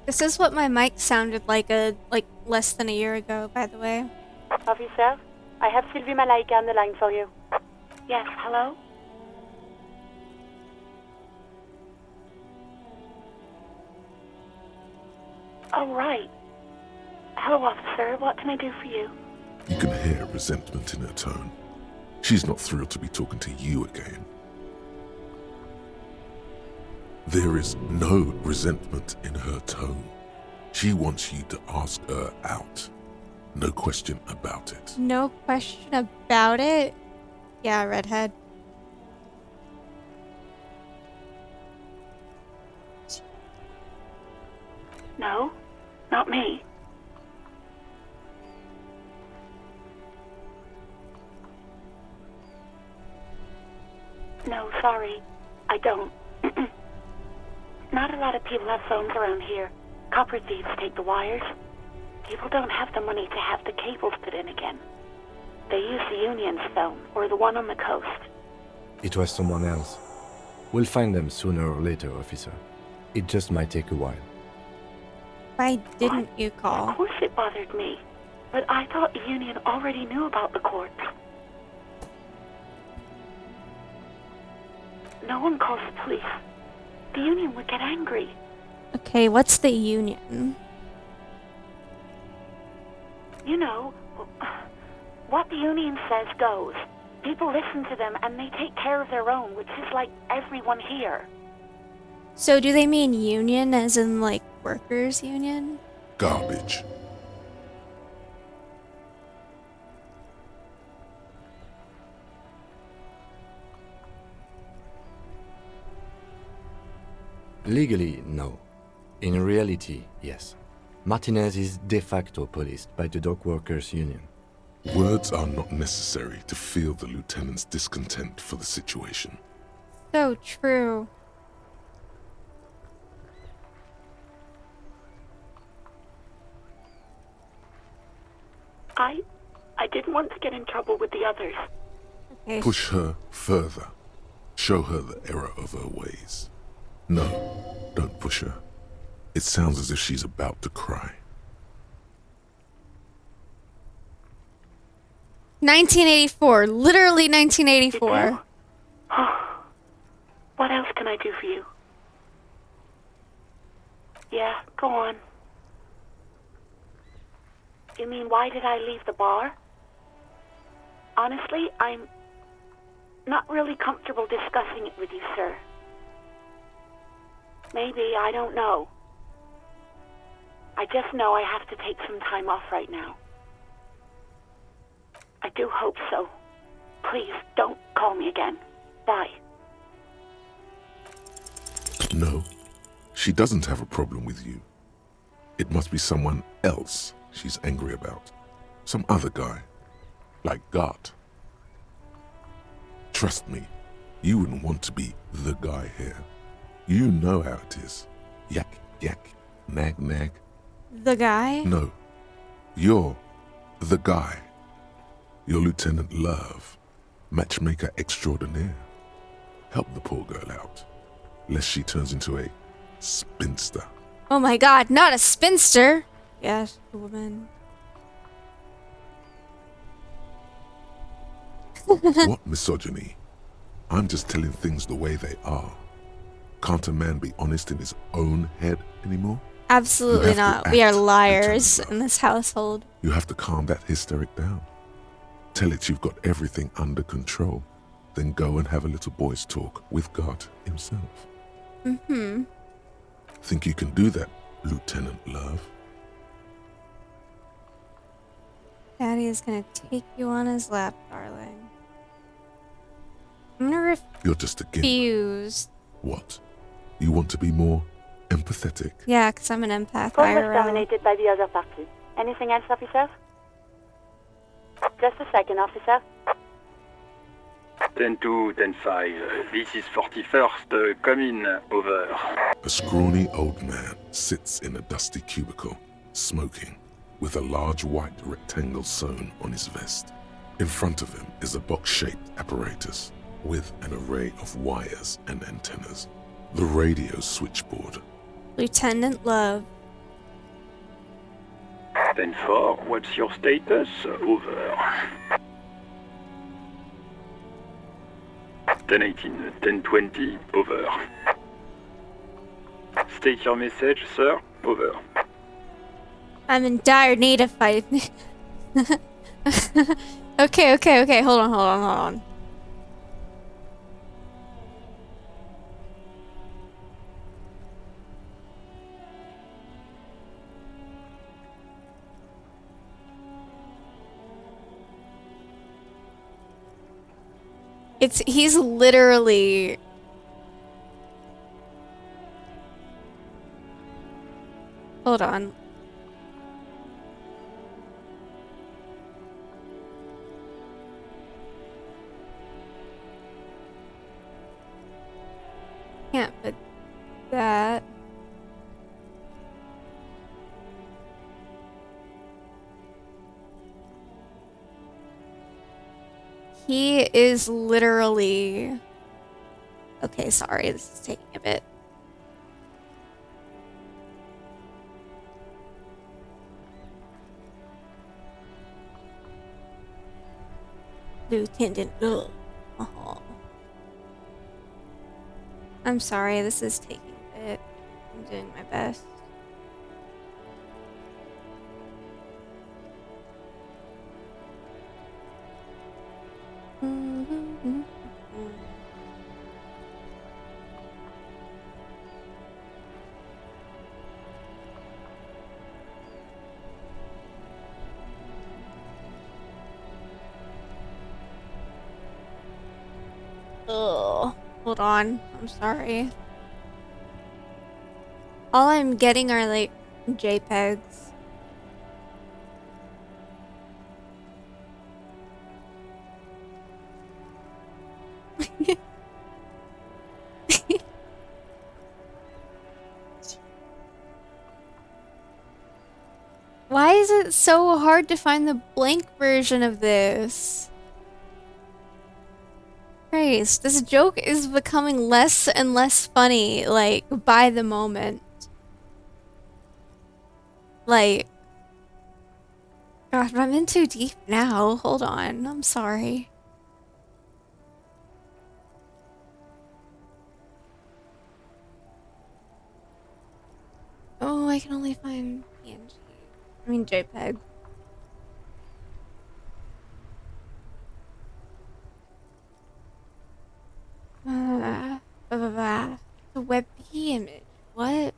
This is what my mic sounded like less than a year ago, by the way. Officer, I have Sylvie Malaika on the line for you. Yes, hello? Oh, right. Hello, officer. What can I do for you? You can hear resentment in her tone. She's not thrilled to be talking to you again. There is no resentment in her tone. She wants you to ask her out. No question about it. No question about it? Yeah, redhead. No, not me. No, sorry. I don't. Not a lot of people have phones around here. Copper thieves take the wires. People don't have the money to have the cables put in again. They use the Union's phone, or the one on the coast. It was someone else. We'll find them sooner or later, officer. It just might take a while. Why didn't you call? Of course it bothered me. But I thought the Union already knew about the corpse. No one calls the police. The Union would get angry. Okay, what's the Union? You know, what the Union says goes. People listen to them and they take care of their own, which is like everyone here. So do they mean union as in like workers' union? Garbage. Legally, no. In reality, yes. Martinez is de facto policed by the Dock Workers Union. Words are not necessary to feel the lieutenant's discontent for the situation. So true. I didn't want to get in trouble with the others. Okay. Push her further. Show her the error of her ways. No, don't push her. It sounds as if she's about to cry. 1984. Literally 1984. What else can I do for you? Yeah, go on. You mean, why did I leave the bar? Honestly, I'm not really comfortable discussing it with you, sir. Maybe, I don't know. I just know I have to take some time off right now. I do hope so. Please, don't call me again. Bye. No, she doesn't have a problem with you. It must be someone else she's angry about. Some other guy. Like Gart. Trust me, you wouldn't want to be the guy here. You know how it is. Yak, yak, nag, nag. The guy? No. You're the guy. You're Lieutenant Love, matchmaker extraordinaire. Help the poor girl out, lest she turns into a spinster. Oh my god, not a spinster! Yes, a woman. What misogyny? I'm just telling things the way they are. Can't a man be honest in his own head anymore? Absolutely not. We are liars in this household. You have to calm that hysteric down. Tell it you've got everything under control. Then go and have a little boys' talk with God himself. Mm-hmm. Think you can do that, Lieutenant Love? Daddy is gonna take you on his lap, darling. I'm gonna You're just a gimp. refuse. What? You want to be more empathetic? Yeah, because I'm an empath. Phone was IRL. dominated by the other party. Anything else, officer? Just a second, officer. 10-2, 10-5. This is 41st. Come in. Over. A scrawny old man sits in a dusty cubicle, smoking, with a large white rectangle sewn on his vest. In front of him is a box-shaped apparatus with an array of wires and antennas. The radio switchboard. Lieutenant Love. 10-4, what's your status? Over. 10-18, 10-20, over. State your message, sir. Over. I'm in dire need of fight. Okay. Hold on. He's literally... Hold on. Can't put that. He is literally... Okay, sorry, this is taking a bit. Lieutenant, ugh. Oh. I'm sorry, this is taking a bit. I'm doing my best. Ugh. Hold on. I'm sorry. All I'm getting are like JPEGs. Why is it so hard to find the blank version of this? Christ, this joke is becoming less and less funny, like, by the moment. Like... God, I'm in too deep now. Hold on, I'm sorry. Oh, I can only find PNG. I mean JPEG. The WebP image. What?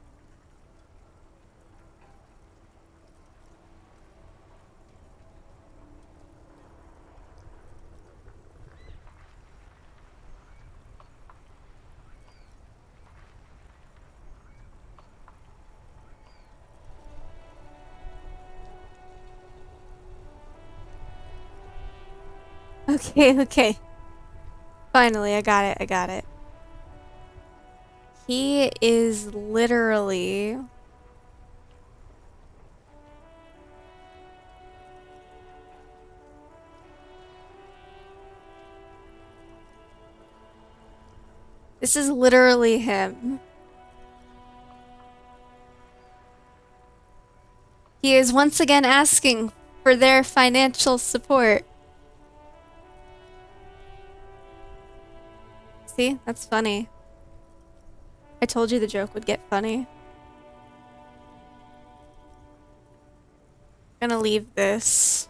Okay. Finally, I got it. He is literally... This is literally him. He is once again asking for their financial support. See? That's funny. I told you the joke would get funny. I'm gonna leave this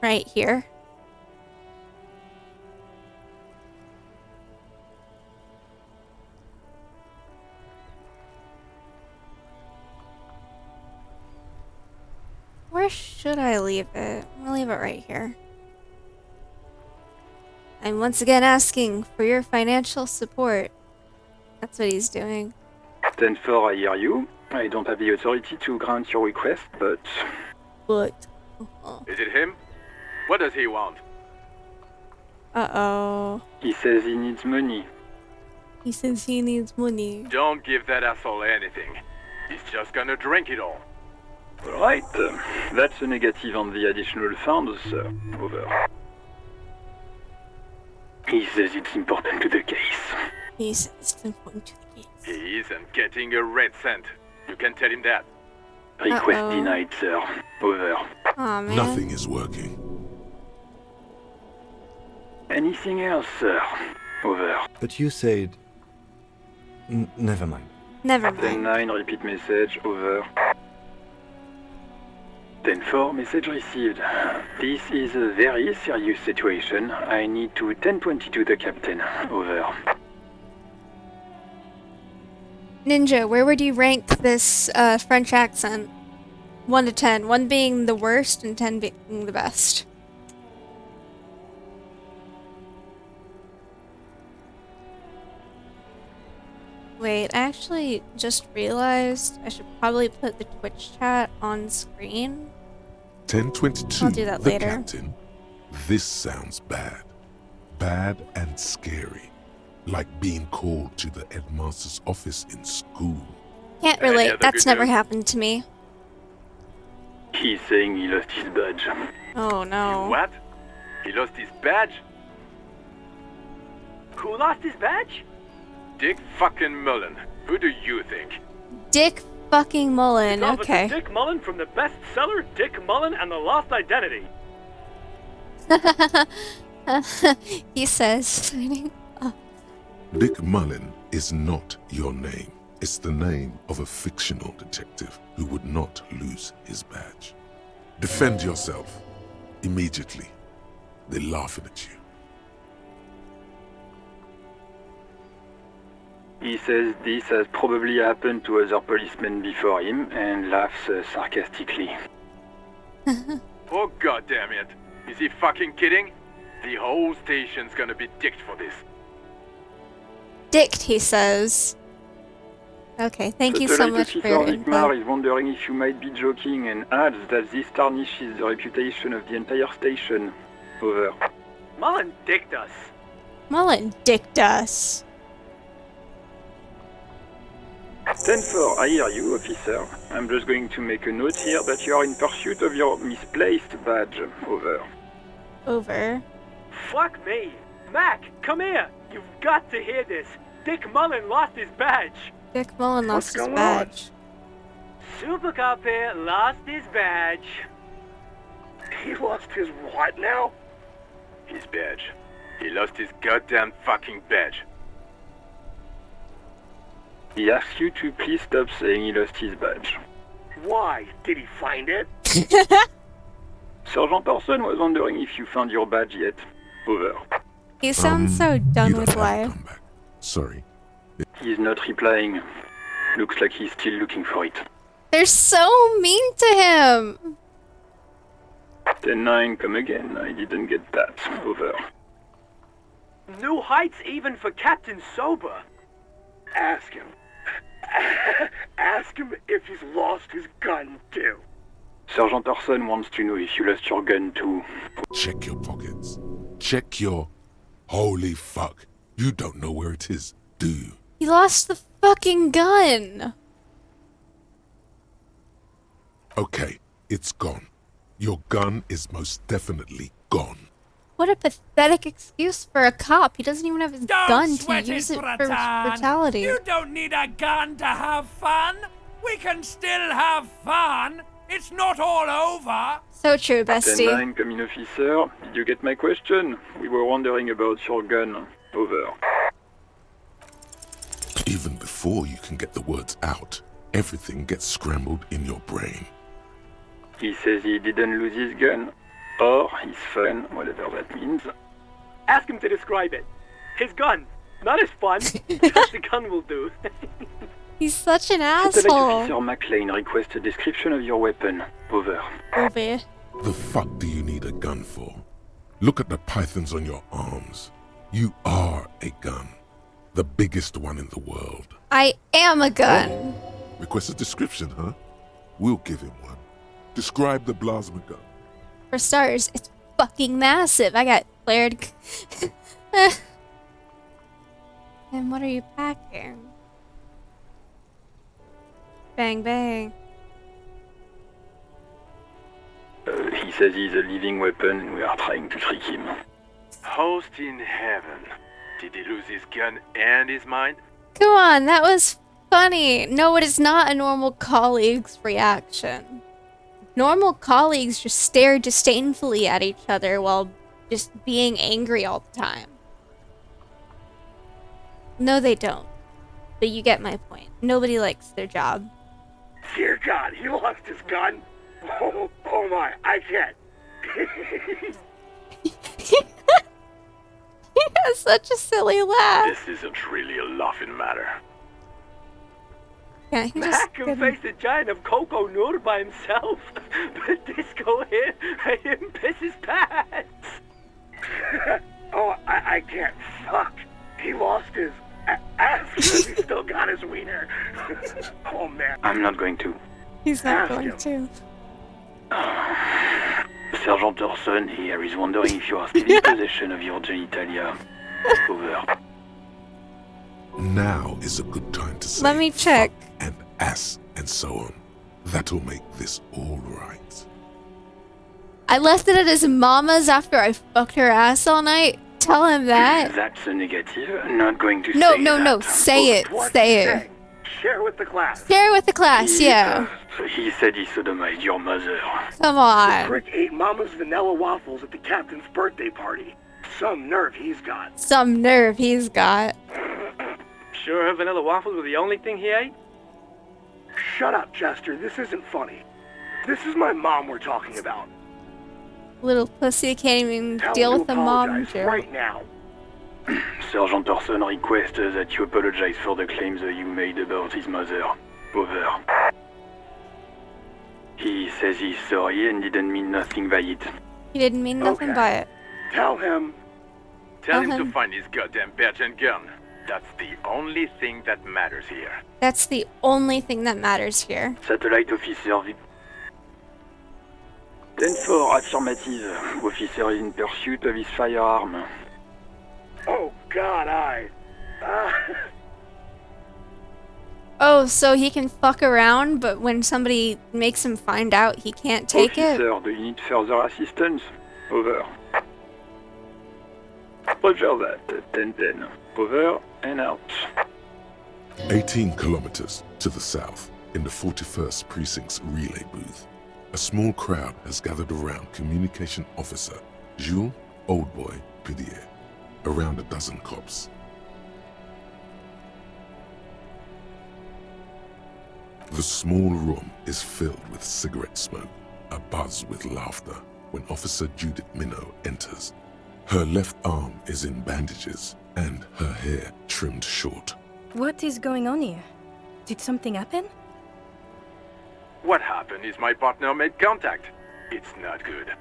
right here. Where should I leave it? I'm gonna leave it right here. I'm once again asking for your financial support. That's what he's doing. 10-4, I hear you. I don't have the authority to grant your request, but... Is it him? What does he want? Uh-oh. He says he needs money. He says he needs money. Don't give that asshole anything. He's just gonna drink it all. Right, that's a negative on the additional funds, over. He says it's important to the case. He says it's important to the case. He isn't getting a red cent. You can tell him that. Request denied, sir. Over. Aw, man. Nothing is working. Anything else, sir? Over. But you said... never mind. Never mind. 10-9, repeat message. Over. 10-4, message received. This is a very serious situation. I need to 10-22 the captain. Over. Ninja, where would you rank this French accent? 1 to 10. 1 being the worst and 10 being the best. Wait, I actually just realized I should probably put the Twitch chat on screen. 1022. I'll do that the later. Captain. This sounds bad. Bad and scary. Like being called to the headmaster's office in school. Can't relate. That's never happened to me. He's saying he lost his badge. Oh no. What? He lost his badge? Who lost his badge? Dick fucking Mullen. Who do you think? Dick fucking Mullen. It's Okay. Dick Mullen from the bestseller Dick Mullen and the Lost Identity. He says. Dick Mullen is not your name. It's the name of a fictional detective who would not lose his badge. Defend yourself. Immediately. They're laughing at you. He says this has probably happened to other policemen before him and laughs sarcastically. Oh goddamn it. Is he fucking kidding? The whole station's gonna be dicked for this. Dicked, he says. Okay, thank you so much for your info. Vicmar is wondering if you might be joking and adds that this tarnishes the reputation of the entire station. Over. Mullen dicked us. Mullen dicked us. 10-4, I hear you, officer. I'm just going to make a note here that you are in pursuit of your misplaced badge. Over. Over. Fuck me. Mac, come here. You've got to hear this. Dick Mullen lost his badge. Dick Mullen lost his badge. Super Cop here lost his badge. He lost his what now? His badge. He lost his goddamn fucking badge. He asks you to please stop saying he lost his badge. Why? Did he find it? Sergeant Orson was wondering if you found your badge yet. Over. He sounds so done with life. Sorry. He's not replying. Looks like he's still looking for it. They're so mean to him. 10-9, come again. I didn't get that. Over. New heights even for Captain Sober. Ask him. Ask him if he's lost his gun too. Sergeant Orson wants to know if you lost your gun too. Check your pockets. Check your... Holy fuck. You don't know where it is, do? He lost the fucking gun. Okay, it's gone. Your gun is most definitely gone. What a pathetic excuse for a cop. He doesn't even have his gun to sweat use it for Bratan. brutality. You don't need a gun to have fun. We can still have fun. It's not all over. So true, bestie. 10-9, come in, officer. Did you get my question? We were wondering about your gun. Over. Even before you can get the words out, everything gets scrambled in your brain. He says he didn't lose his gun. Or his fun, whatever that means. Ask him to describe it. His gun, not his fun. Just the gun will do. He's such an Satellite asshole. Officer McLean requests a description of your weapon. Over. Over. The fuck do you need a gun for? Look at the pythons on your arms. You are a gun. The biggest one in the world. I am a gun. Request a description, huh? We'll give him one. Describe the plasma gun. For starters, it's fucking massive. I got flared. And what are you packing? Bang, bang. He says he's a living weapon and we are trying to trick him. Host in heaven. Did he lose his gun and his mind? Come on, that was funny. No, it is not a normal colleague's reaction. Normal colleagues just stare disdainfully at each other while just being angry all the time. No, they don't. But you get my point. Nobody likes their job. Dear God, he lost his gun. Oh my, I can't. He has such a silly laugh. This isn't really a laughing matter. Yeah, he Mac can face a giant of Coco Nur by himself, but Disco here made him piss his pants. Oh, I can't. Fuck. He lost his ass because he still got his wiener. Oh man. I'm not going to. He's not going to. Sergeant Orson here is wondering if you are still in possession of your genitalia. Over. Now is a good time to say Let me check. and ass and so on. That'll make this all right. I left it at his mama's after I fucked her ass all night. Tell him that. That's a negative. I'm not going to No, say no, that. no. Say it. Say it. Share with the class. Share with the class, yeah. He said he sodomized your mother. Come The on. prick ate Mama's vanilla waffles at the captain's birthday party. Some nerve he's got. Some nerve he's got. Sure her vanilla waffles were the only thing he ate? Shut up, Chester. This isn't funny. This is my mom we're talking about. Little pussy can't even Tell deal him with to the mom apologize joke. right now. Sergeant Orson requests that you apologize for the claims you made about his mother. Over. He says he's sorry and didn't mean nothing by it. He didn't mean nothing Okay. by it. Tell him. Tell him to him. find his goddamn badge and gun. That's the only thing that matters here. That's the only thing that matters here. Satellite Officer 10-4, affirmative. Officer is in pursuit of his firearm. Oh God, Oh, so he can fuck around, but when somebody makes him find out, he can't take it? Officer, do you need further assistance? Over. Roger that. 10-10. Over and out. 18 kilometers to the south, in the 41st Precinct's relay booth, a small crowd has gathered around Communication Officer Jules Oldboy Pidier, around a dozen cops. The small room is filled with cigarette smoke, abuzz with laughter, when Officer Judith Minnow enters. Her left arm is in bandages, and her hair trimmed short. What is going on here? Did something happen? What happened is my partner made contact. It's not good.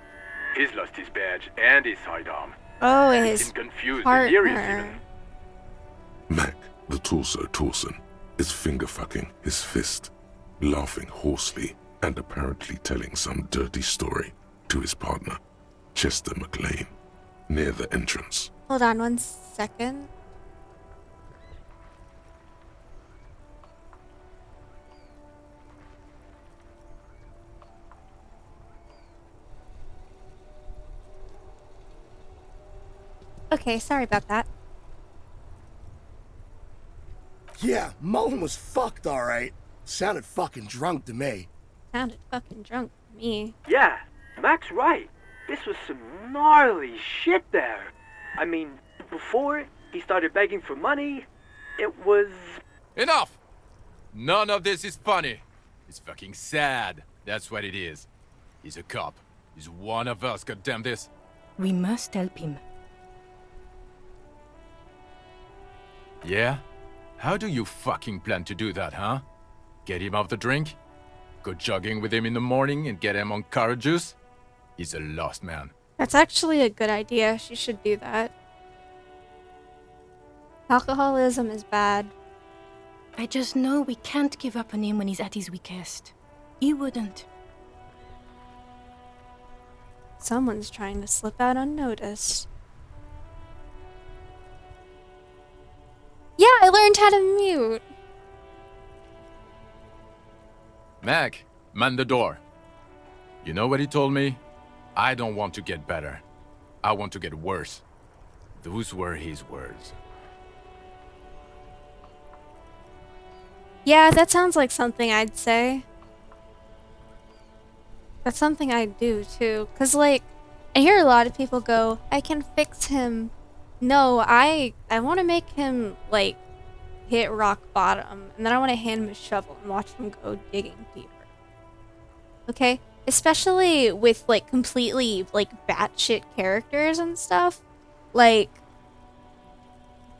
He's lost his badge and his sidearm. Oh, He's his confused, delirious even. partner. Mac, the torso Torson, is finger-fucking his fist, laughing hoarsely and apparently telling some dirty story to his partner, Chester McLean, near the entrance. Hold on 1 second. Okay, sorry about that. Yeah, Mullen was fucked, alright. Sounded fucking drunk to me. Sounded fucking drunk to me. Yeah, Mac's right. This was some gnarly shit there. I mean, before he started begging for money, it was... Enough! None of this is funny. It's fucking sad. That's what it is. He's a cop. He's one of us, goddamn this. We must help him. Yeah? How do you fucking plan to do that, huh? Get him off the drink? Go jogging with him in the morning and get him on carrot juice? He's a lost man. That's actually a good idea. She should do that. Alcoholism is bad. I just know we can't give up on him when he's at his weakest. He wouldn't. Someone's trying to slip out unnoticed. Yeah, I learned how to mute. Mac, man the door. You know what he told me? I don't want to get better. I want to get worse. Those were his words. Yeah, that sounds like something I'd say. That's something I'd do too. Cause like, I hear a lot of people go, I can fix him. No, I want to make him like hit rock bottom, and then I want to hand him a shovel and watch him go digging deeper. Okay? Especially with like completely like batshit characters and stuff. Like,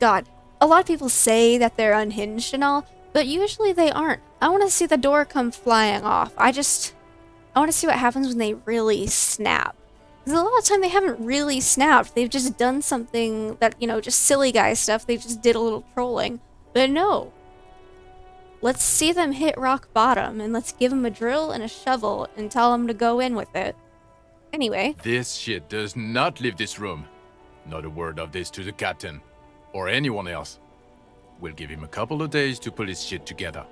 God, a lot of people say that they're unhinged and all, but usually they aren't. I want to see the door come flying off. I want to see what happens when they really snap. Because a lot of the time they haven't really snapped. They've just done something that, you know, just silly guy stuff. They just did a little trolling. But no. Let's see them hit rock bottom, and let's give them a drill and a shovel and tell them to go in with it. Anyway. This shit does not leave this room. Not a word of this to the captain. Or anyone else. We'll give him a couple of days to put his shit together.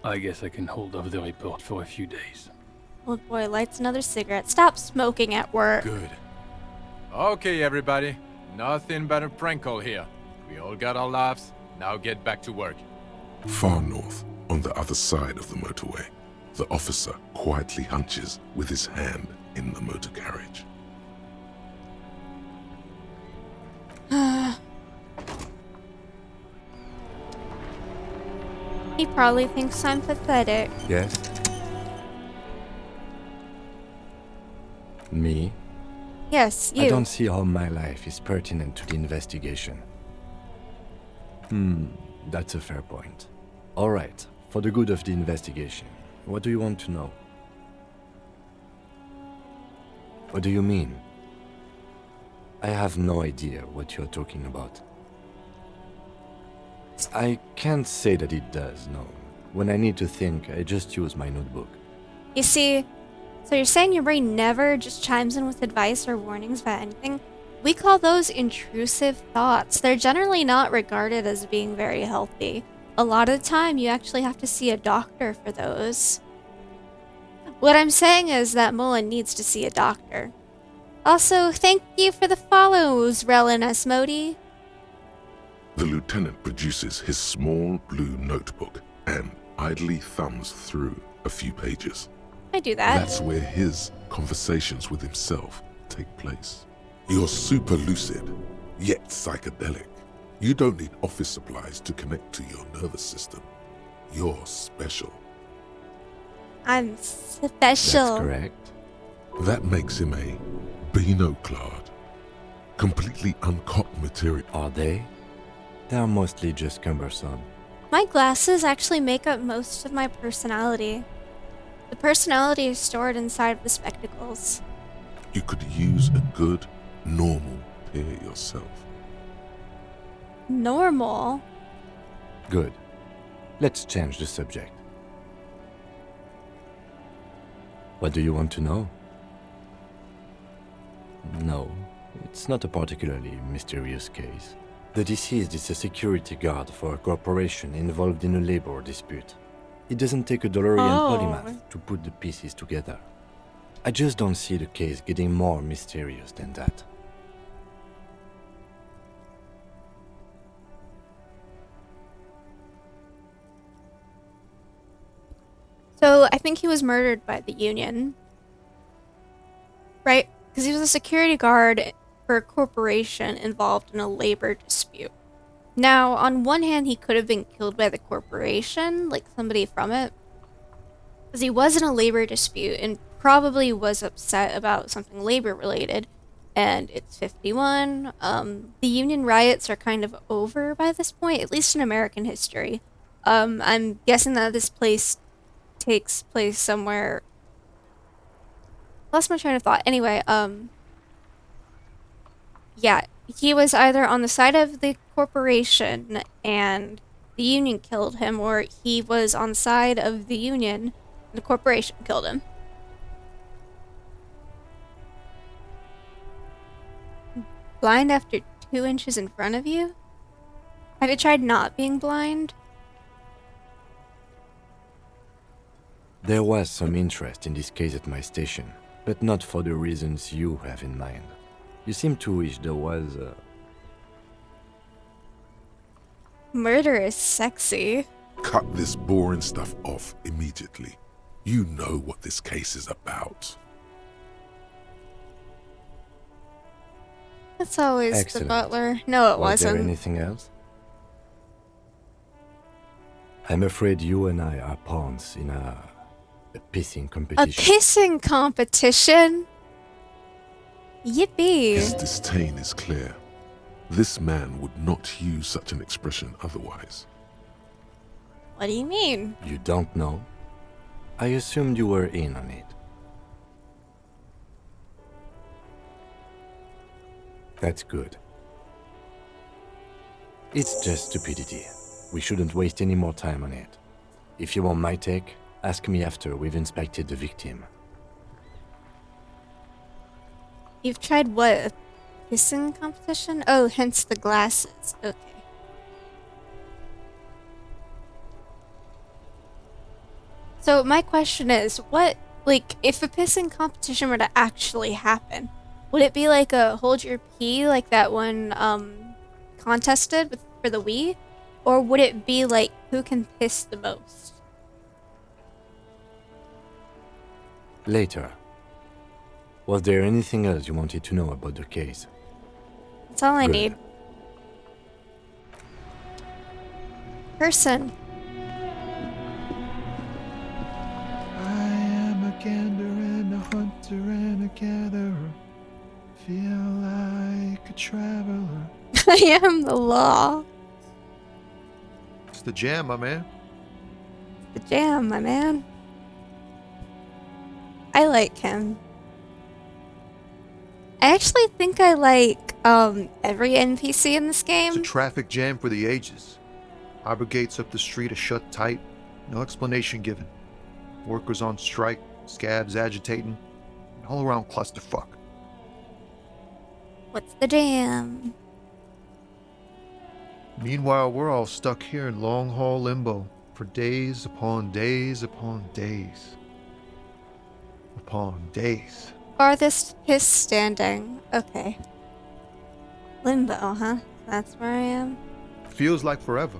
I guess I can hold off the report for a few days. Old boy lights another cigarette. Stop smoking at work. Good. Okay, everybody. Nothing but a prank call here. We all got our laughs. Now get back to work. Far north, on the other side of the motorway, the officer quietly hunches with his hand in the motor carriage. He probably thinks I'm pathetic. Yes? Me? Yes, you. I don't see how my life is pertinent to the investigation. That's a fair point. All right, for the good of the investigation, what do you want to know? What do you mean? I have no idea what you're talking about. I can't say that it does, no. When I need to think, I just use my notebook. You see, so you're saying your brain never just chimes in with advice or warnings about anything? We call those intrusive thoughts. They're generally not regarded as being very healthy. A lot of the time, you actually have to see a doctor for those. What I'm saying is that Mullen needs to see a doctor. Also, thank you for the follows, Relin Asmodi. The lieutenant produces his small blue notebook and idly thumbs through a few pages. I do that. That's where his conversations with himself take place. You're super lucid, yet psychedelic. You don't need office supplies to connect to your nervous system. You're special. I'm special. That's correct. That makes him a Beano-clad, completely uncut material. Are they? They're mostly just cumbersome. My glasses actually make up most of my personality. The personality is stored inside of the spectacles. You could use a good, normal pair yourself. Normal? Good. Let's change the subject. What do you want to know? No, it's not a particularly mysterious case. The deceased is a security guard for a corporation involved in a labor dispute. It doesn't take a DeLorean polymath to put the pieces together. I just don't see the case getting more mysterious than that. think he was murdered by the union. Right? Because he was a security guard for a corporation involved in a labor dispute. Now, on one hand, he could have been killed by the corporation, like somebody from it, because he was in a labor dispute and probably was upset about something labor-related. And it's 51. The union riots are kind of over by this point, at least in American history. I'm guessing that this place takes place somewhere. Lost my train of thought. Anyway, yeah, he was either on the side of the corporation and the union killed him, or he was on the side of the union and the corporation killed him. Blind after 2 inches in front of you? Have you tried not being blind? There was some interest in this case at my station, but not for the reasons you have in mind. You seem to wish there was a... Murder is sexy. Cut this boring stuff off immediately. You know what this case is about. That's always Excellent. the butler. No, it Was wasn't. there anything else? I'm afraid you and I are pawns in a pissing A competition. pissing competition? Yippee. His disdain is clear. This man would not use such an expression otherwise. What do you mean? You don't know? I assumed you were in on it. That's good. It's just stupidity. We shouldn't waste any more time on it. If you want my take, ask me after we've inspected the victim. You've tried what? A pissing competition? Oh, hence the glasses. Okay. So my question is, what, like, if a pissing competition were to actually happen, would it be like a hold your pee like that one contest did for the Wii? Or would it be like who can piss the most? Later. Was there anything else you wanted to know about the case? That's all I Good. need. Person. I am a gander and a hunter and a gatherer. Feel like a traveler. I am the law. It's the jam, my man. The jam, my man. I like him. I actually think I like every NPC in this game. It's a traffic jam for the ages. Arbor gates up the street are shut tight. No explanation given. Workers on strike, scabs agitating, an all-around clusterfuck. What's the jam? Meanwhile, we're all stuck here in long-haul limbo for days upon days upon days. Upon days. Farthest piss standing. Okay. Limbo, huh? That's where I am. Feels like forever.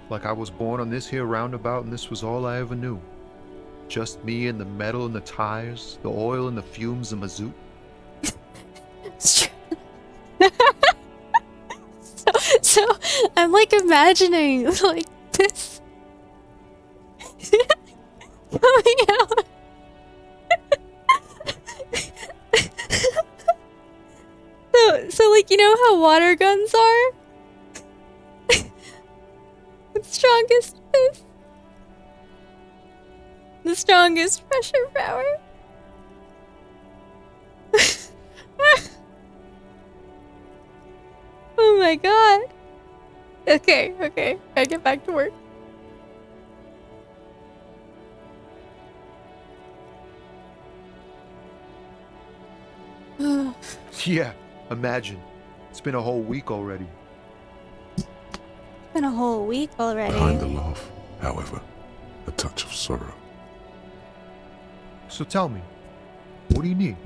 Like I was born on this here roundabout and this was all I ever knew. Just me and the metal and the tires, the oil and the fumes of mazout. So I'm like imagining like this coming out. So like, you know how water guns are? The strongest piss. The strongest pressure power. Oh my god. Okay. I get back to work. Yeah, imagine. It's been a whole week already. It's been a whole week already. Behind the laugh, however, a touch of sorrow. So tell me, what do you need?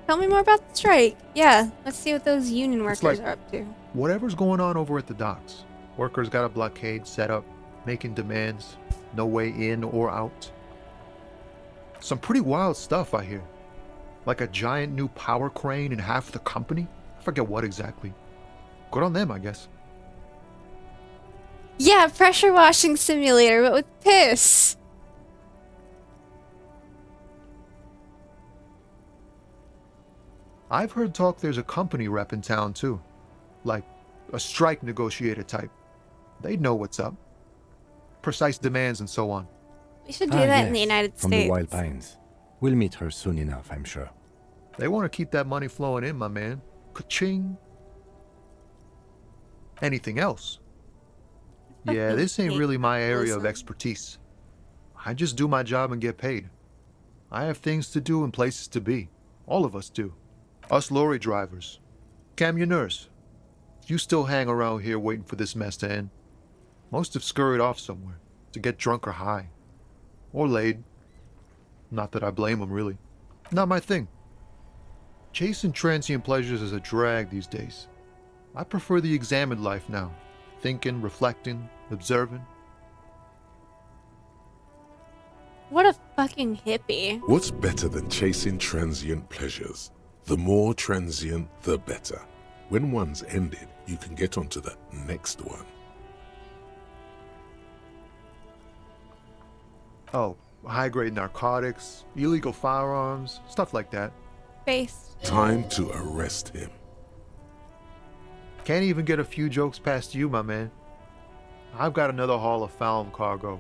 Tell me more about the strike. Yeah, let's see what those union It's workers like are up to. whatever's going on over at the docks. Workers got a blockade set up, making demands, no way in or out. Some pretty wild stuff, I hear. Like a giant new power crane in half the company? I forget what exactly. Good on them, I guess. Yeah, pressure washing simulator, but with piss. I've heard talk there's a company rep in town too. Like a strike negotiator type. They'd know what's up. Precise demands and so on. We should do that in the United from States. the Wild Pines. We'll meet her soon enough, I'm sure. They want to keep that money flowing in, my man. Ka-ching. Anything else? Yeah, this ain't really my area of expertise. I just do my job and get paid. I have things to do and places to be. All of us do. Us lorry drivers. Camionneurs. You still hang around here waiting for this mess to end. Most have scurried off somewhere to get drunk or high. Or laid. Not that I blame them, really. Not my thing. Chasing transient pleasures is a drag these days. I prefer the examined life now. Thinking, reflecting, observing. What a fucking hippie. What's better than chasing transient pleasures? The more transient, the better. When one's ended, you can get onto the next one. Oh, high-grade narcotics, illegal firearms, stuff like that. Face. Time to arrest him. Can't even get a few jokes past you, my man. I've got another haul of found cargo.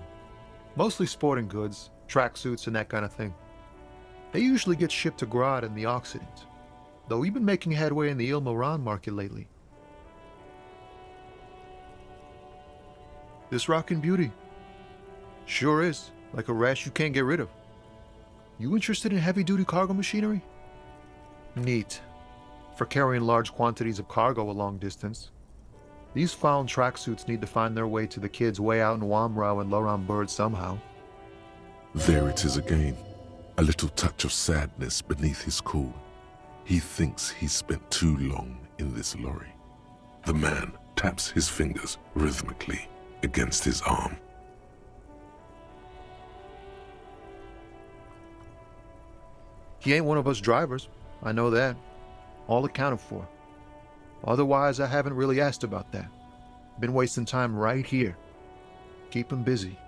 Mostly sporting goods, tracksuits, and that kind of thing. They usually get shipped to Grad in the Occident, though we've been making headway in the Il Moran market lately. This rockin' beauty. Sure is, like a rash you can't get rid of. You interested in heavy-duty cargo machinery? Neat. For carrying large quantities of cargo a long distance. These found tracksuits need to find their way to the kids way out in Wamrau and Laurent Bird somehow. There it is again. A little touch of sadness beneath his cool. He thinks he's spent too long in this lorry. The man taps his fingers rhythmically against his arm. He ain't one of us drivers. I know that. All accounted for. Otherwise, I haven't really asked about that. Been wasting time right here. Keep him busy.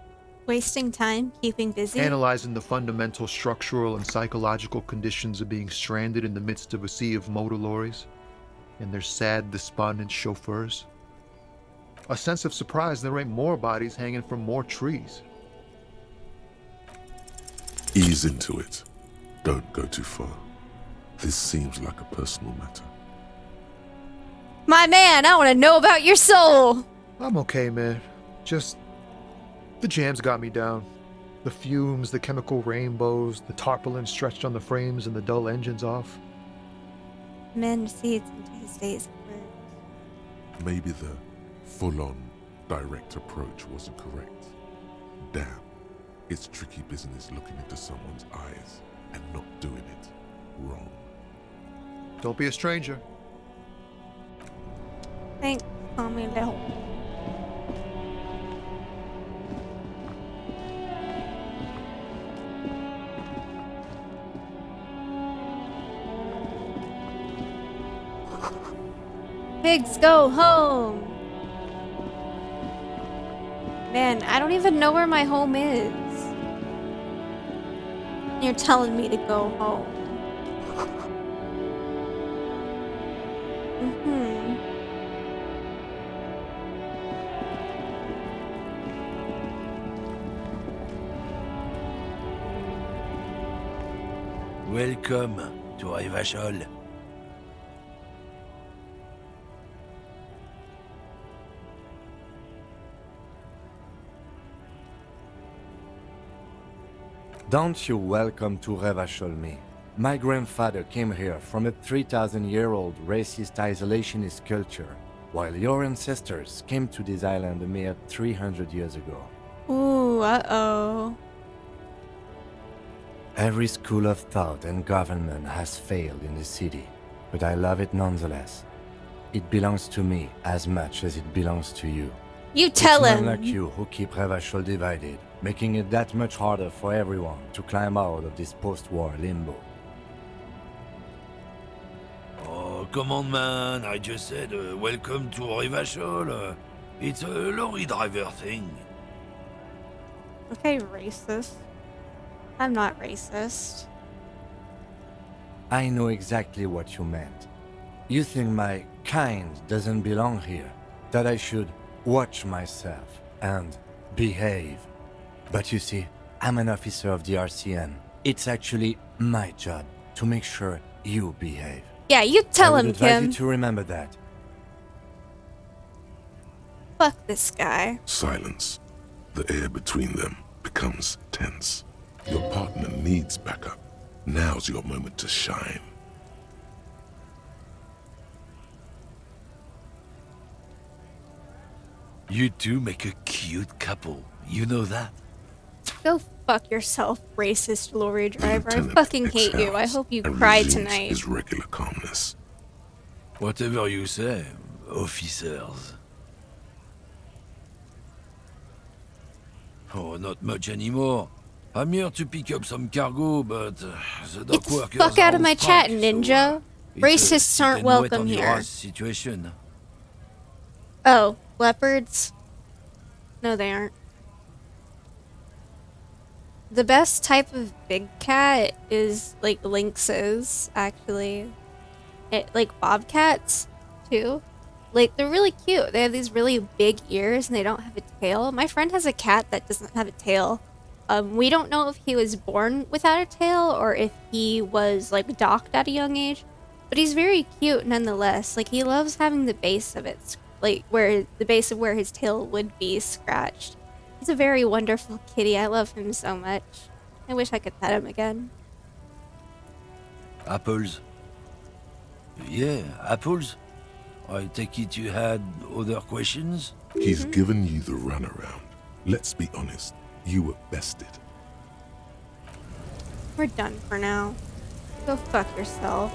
Wasting time, keeping busy? Analyzing the fundamental structural and psychological conditions of being stranded in the midst of a sea of motor lorries and their sad, despondent chauffeurs. A sense of surprise there ain't more bodies hanging from more trees. Ease into it. Don't go too far. This seems like a personal matter. My man, I want to know about your soul. I'm okay, man. Just... the jams got me down. The fumes, the chemical rainbows, the tarpaulin stretched on the frames and the dull engines off. Men recedes into his days of work. Maybe the full-on, direct approach wasn't correct. Damn, it's tricky business looking into someone's eyes and not doing it wrong. Don't be a stranger. Thanks, Tommy Little. Pigs go home! Man, I don't even know where my home is. You're telling me to go home. Welcome to Revachol. Don't you welcome to Revachol me. My grandfather came here from a 3,000-year-old racist isolationist culture, while your ancestors came to this island a mere 300 years ago. Ooh, uh-oh. Every school of thought and government has failed in the city, but I love it nonetheless. It belongs to me as much as it belongs to you. You tell it's him. men like you who keep Revachol divided, making it that much harder for everyone to climb out of this post-war limbo. Oh, come on, man. I just said welcome to Revachol. It's a lorry driver thing. Okay, racist. I'm not racist. I know exactly what you meant. You think my kind doesn't belong here, that I should watch myself and behave. But you see, I'm an officer of the RCN. It's actually my job to make sure you behave. Yeah, you tell I him, would advise Kim. you to remember that. Fuck this guy. Silence. The air between them becomes tense. Your partner needs backup. Now's your moment to shine. You two make a cute couple. You know that? Go fuck yourself, racist lorry driver. I Lieutenant fucking hate you. I exhales hope you and cry resumes tonight. his regular calmness. Whatever you say, officers. Oh, not much anymore. I'm here to pick up some cargo, but the dock Get the workers fuck are out of on my strike, chat, ninja. it's a Racists sit aren't and wait welcome on your here. ass situation. Oh, leopards? No, they aren't. The best type of big cat is like lynxes, actually. Like bobcats, too. Like, they're really cute. They have these really big ears and they don't have a tail. My friend has a cat that doesn't have a tail. We don't know if he was born without a tail or if he was, like, docked at a young age. But he's very cute nonetheless. Like, he loves having the base of it, like, where the base of where his tail would be scratched. He's a very wonderful kitty. I love him so much. I wish I could pet him again. Apples. Yeah, apples. I take it you had other questions? He's given you the runaround. Let's be honest, you were bested. We're done for now. Go fuck yourself.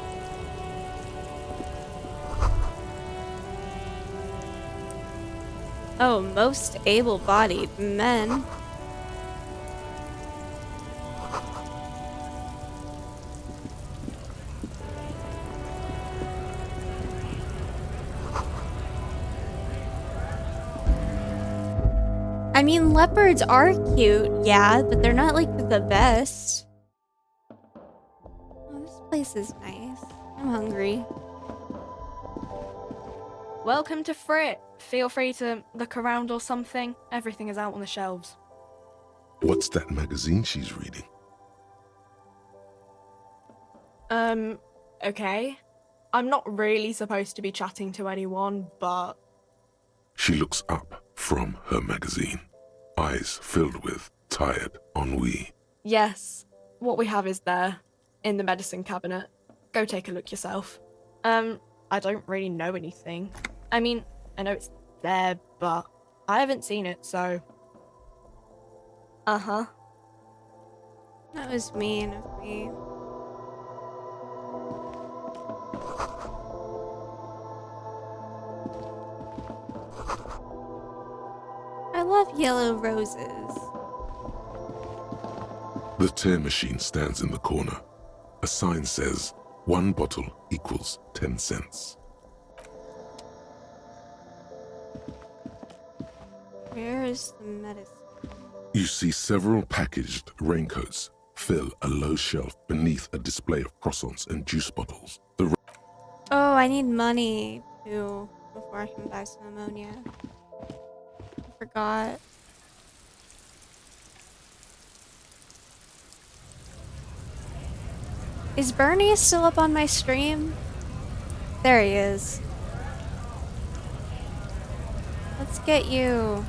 Oh, most able-bodied men. I mean, leopards are cute, yeah, but they're not, like, the best. Oh, this place is nice. I'm hungry. Welcome to Frit. Feel free to look around or something. Everything is out on the shelves. What's that magazine she's reading? Okay. I'm not really supposed to be chatting to anyone, but... She looks up from her magazine, eyes filled with tired ennui. Yes, what we have is there, in the medicine cabinet. Go take a look yourself. I don't really know anything. I mean, I know it's there, but I haven't seen it, so... Uh-huh. That was mean of me. I love yellow roses. The tear machine stands in the corner. A sign says, 1 bottle equals 10 cents. Where is the medicine? You see several packaged raincoats fill a low shelf beneath a display of croissants and juice bottles. Oh, I need money, too, before I can buy some ammonia. I forgot. Is Bernie still up on my stream? There he is. Let's get you.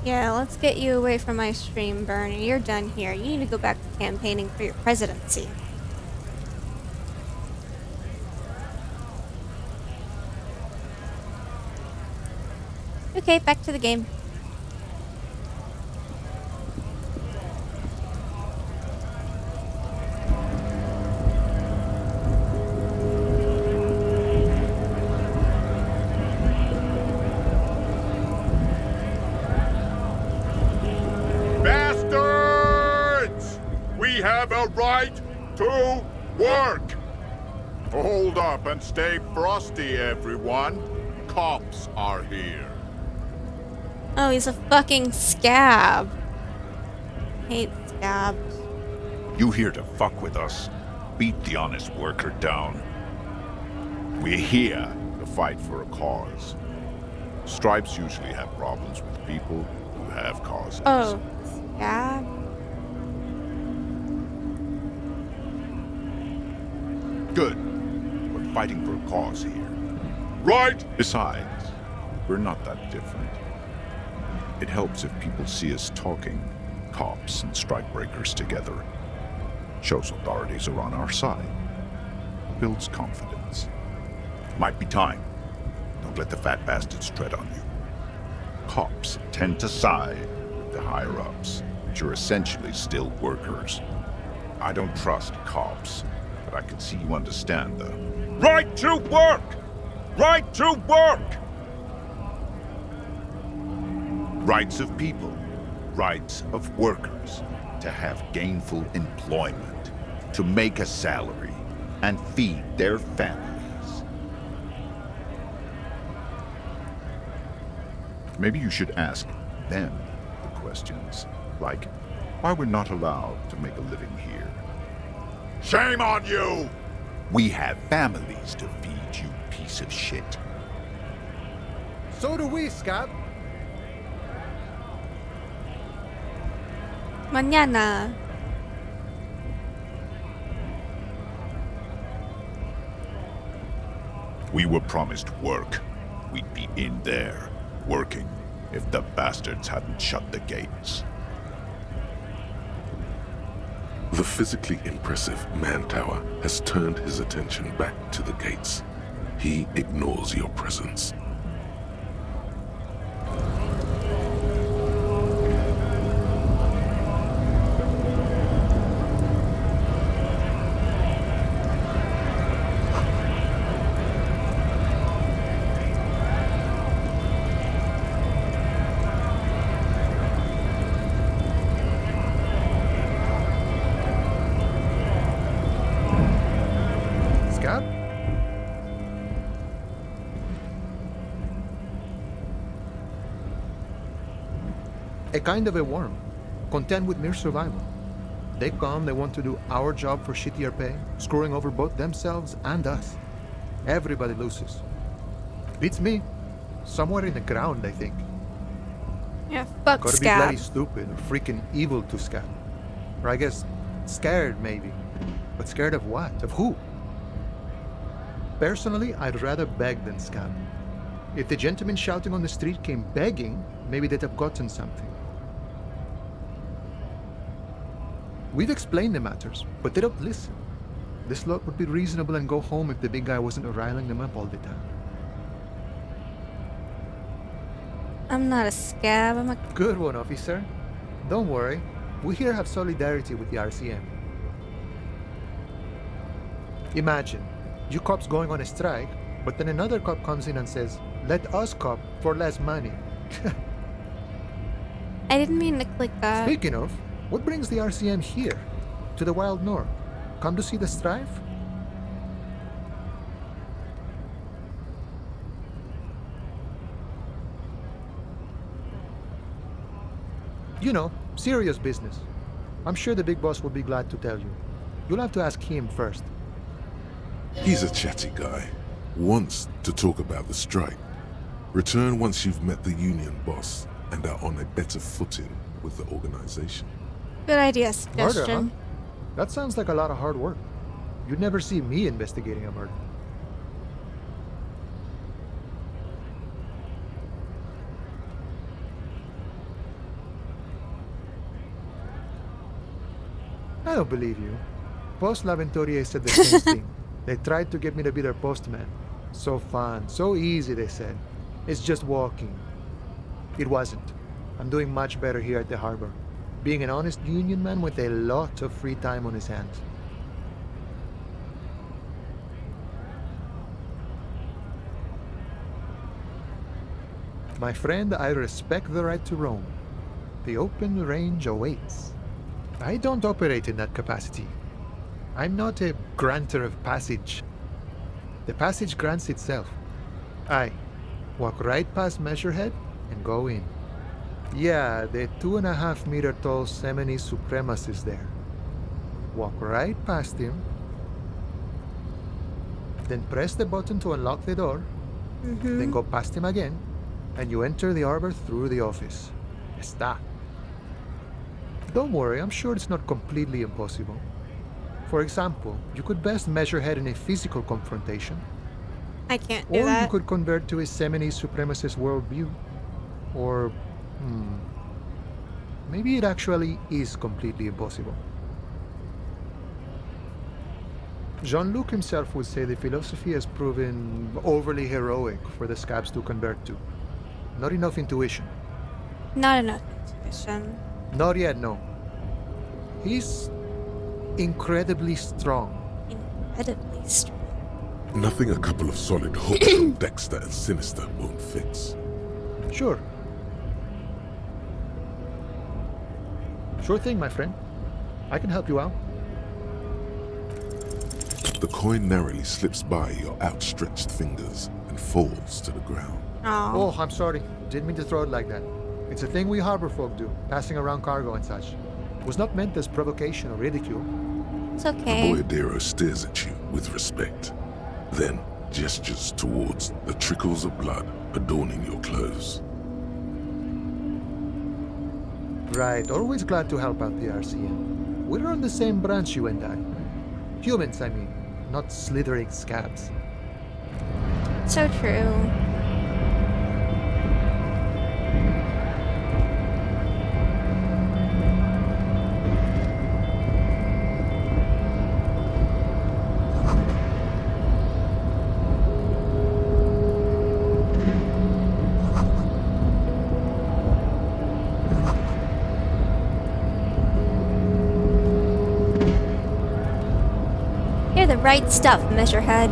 Yeah, let's get you away from my stream, Bernie. You're done here. You need to go back to campaigning for your presidency. Okay, back to the game. right to work! Hold up and stay frosty, everyone. Cops are here. Oh, he's a fucking scab. Hate scabs. You here to fuck with us? Beat the honest worker down. We're here to fight for a cause. Stripes usually have problems with people who have causes. Oh, scab? Good. We're fighting for a cause here. Right! Besides, we're not that different. It helps if people see us talking, cops and strikebreakers together. Shows authorities are on our side. Builds confidence. Might be time. Don't let the fat bastards tread on you. Cops tend to side with the higher-ups, but you're essentially still workers. I don't trust cops, but I can see you understand the right to work! Right to work! Rights of people, rights of workers, to have gainful employment, to make a salary, and feed their families. Maybe you should ask them the questions, like why we're not allowed to make a living here. Shame on you! We have families to feed, you piece of shit. So do we, Scab. Mañana. We were promised work. We'd be in there, working, if the bastards hadn't shut the gates. The physically impressive man tower has turned his attention back to the gates. He ignores your presence. A kind of a worm, content with mere survival. They come, they want to do our job for shittier pay, screwing over both themselves and us. Everybody loses. Beats me. Somewhere in the ground, I think. Yeah, fuck Gotta Scab. be bloody stupid or freaking evil to Scab. Or I guess, scared maybe. But scared of what? Of who? Personally, I'd rather beg than Scab. If the gentleman shouting on the street came begging, maybe they'd have gotten something. We've explained the matters, but they don't listen. This lot would be reasonable and go home if the big guy wasn't riling them up all the time. I'm not a scab, I'm a... Good one, officer. Don't worry. We here have solidarity with the RCM. Imagine, you cops going on a strike, but then another cop comes in and says, let us cop for less money. I didn't mean to click that. Speaking of, what brings the RCM here? To the Wild North? Come to see the strife? You know, serious business. I'm sure the big boss will be glad to tell you. You'll have to ask him first. He's a chatty guy. Wants to talk about the strike. Return once you've met the union boss and are on a better footing with the organization. Good idea, Murder, suggestion. huh? That sounds like a lot of hard work. You'd never see me investigating a murder. I don't believe you. Post L'Aventurier said the same thing. They tried to get me to be their postman. So fun, so easy, they said. It's just walking. It wasn't. I'm doing much better here at the harbor. Being an honest union man with a lot of free time on his hands. My friend, I respect the right to roam. The open range awaits. I don't operate in that capacity. I'm not a granter of passage. The passage grants itself. Aye. Walk right past Measurehead and go in. Yeah, the 2.5 meter tall Semini supremacist there. Walk right past him. Then press the button to unlock the door. Then go past him again, and you enter the arbor through the office. Está. Don't worry, I'm sure it's not completely impossible. For example, you could best measure head in a physical confrontation. I can't do Or that. you could convert to a Semini supremacist worldview. Or, maybe it actually is completely impossible. Jean-Luc himself would say the philosophy has proven overly heroic for the scabs to convert to. Not enough intuition. Not enough intuition. Not yet, no. He's incredibly strong. Incredibly strong. Nothing a couple of solid hooks from Dexter and Sinister won't fix. Sure. Sure thing, my friend. I can help you out. The coin narrowly slips by your outstretched fingers and falls to the ground. Oh, I'm sorry. Didn't mean to throw it like that. It's a thing we harbor folk do, passing around cargo and such. It was not meant as provocation or ridicule. It's okay. The boyadero stares at you with respect, then gestures towards the trickles of blood adorning your clothes. Right, always glad to help out the RCM. We're on the same branch, you and I. Humans, I mean, not slithering scabs. So true. You're the right stuff, Measurehead.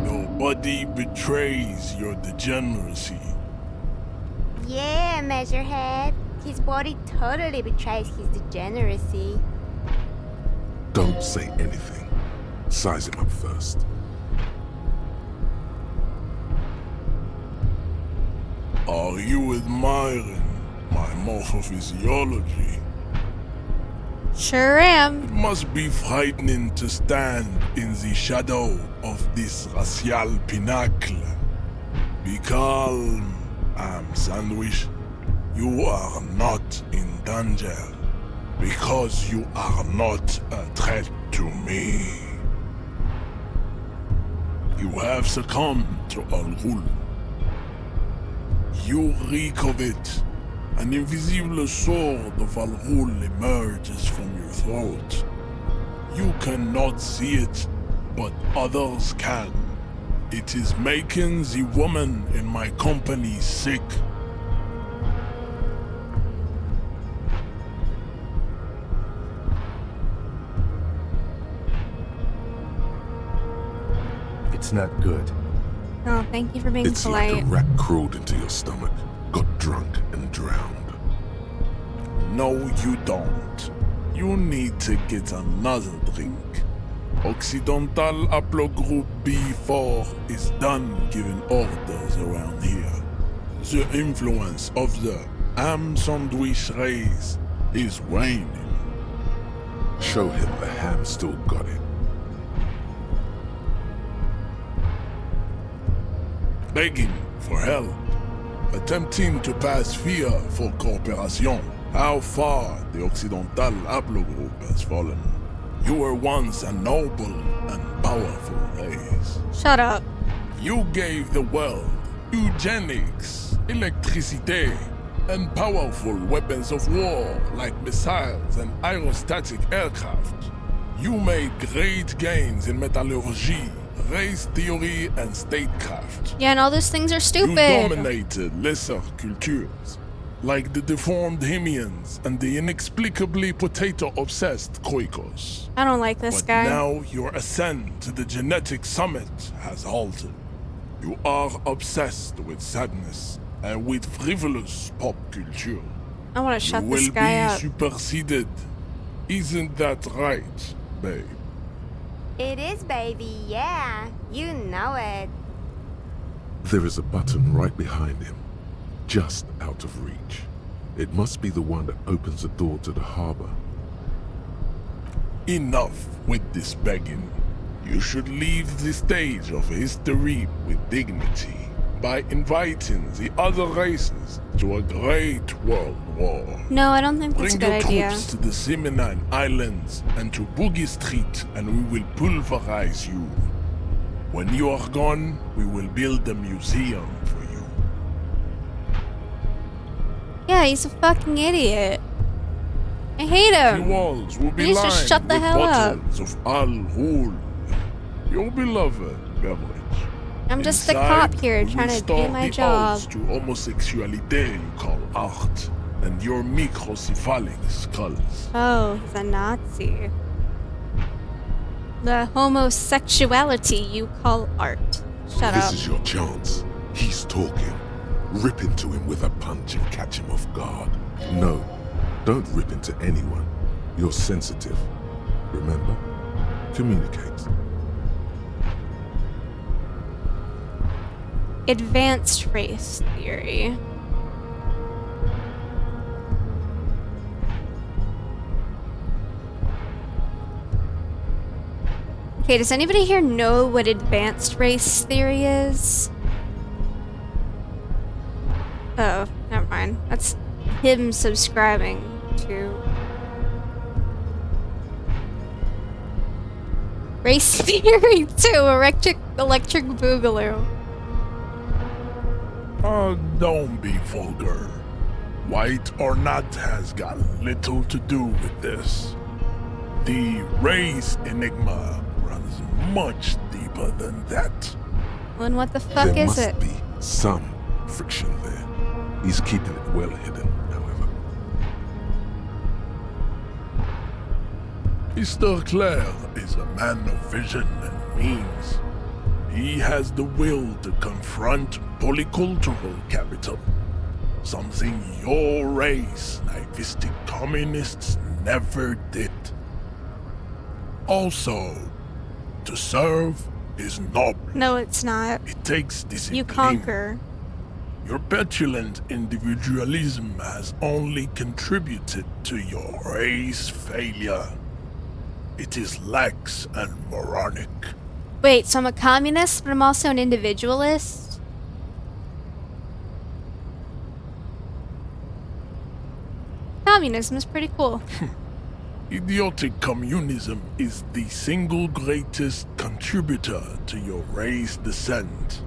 Nobody betrays your degeneracy. Yeah, Measurehead. His body totally betrays his degeneracy. Don't say anything. Size him up first. Are you admiring my morphophysiology? Sure am. It must be frightening to stand in the shadow of this racial pinnacle. Be calm, Sandwich. You are not in danger because you are not a threat to me. You have succumbed to Al-Ghul. You reek of it. An invisible sword of Al-Ghul emerges from your throat. You cannot see it, but others can. It is making the woman in my company sick. It's not good. Oh, thank you for being It's polite. like a rat crawled into your stomach, got drunk and drowned. No, you don't. You need to get another drink. Occidental Haplogroup B4 is done giving orders around here. The influence of the ham sandwich race is waning. Show him the ham still got it. Begging for help. Attempting to pass via for cooperation. How far the Occidental Haplogroup has fallen. You were once a noble and powerful race. Shut up. You gave the world eugenics, electricity, and powerful weapons of war like missiles and aerostatic aircraft. You made great gains in metallurgy, race theory, and statecraft. Yeah, and all those things are stupid. You dominated lesser cultures, like the deformed Hemians and the inexplicably potato-obsessed Khoikos. I don't like this But guy. now your ascent to the genetic summit has halted. You are obsessed with sadness and with frivolous pop culture. I want to shut this You guy will up. be superseded. Isn't that right, babe? It is, baby, yeah. You know it. There is a button right behind him, just out of reach. It must be the one that opens the door to the harbor. Enough with this begging. You should leave the stage of history with dignity by inviting the other races to a great world war. No, I don't think that's Bring a good your idea. troops to the Seminine Islands and to Boogie Street, and we will pulverize you. When you are gone, we will build a museum for you. Yeah, he's a fucking idiot. I hate him. The walls will be He needs to lined shut the with hell up. bottles of Al-Hul, your beloved beverage. I'm just the Inside, cop here we trying to restore do my the job. odes to homosexuality you call art, and your microcephalic skulls. Oh, he's a Nazi. The homosexuality you call art. Shut This up. is your chance. He's talking. Rip into him with a punch and catch him off guard. No, don't rip into anyone. You're sensitive. Remember? Communicate. Advanced race theory. Okay, does anybody here know what advanced race theory is? Oh, never mind. That's him subscribing to Race Theory 2, Electric Boogaloo. Oh, don't be vulgar. White or not has got little to do with this. The race enigma runs much deeper than that. Well, and what the fuck There is must it? be some friction there. He's keeping it well hidden, however. Mr. Clare is a man of vision and means. He has the will to confront polycultural capital, something your race, naivistic communists, never did. Also, to serve is noble. No, it's not. It takes discipline. You conquer. Your petulant individualism has only contributed to your race failure. It is lax and moronic. Wait, so I'm a communist, but I'm also an individualist? Communism is pretty cool. Idiotic communism is the single greatest contributor to your race descent.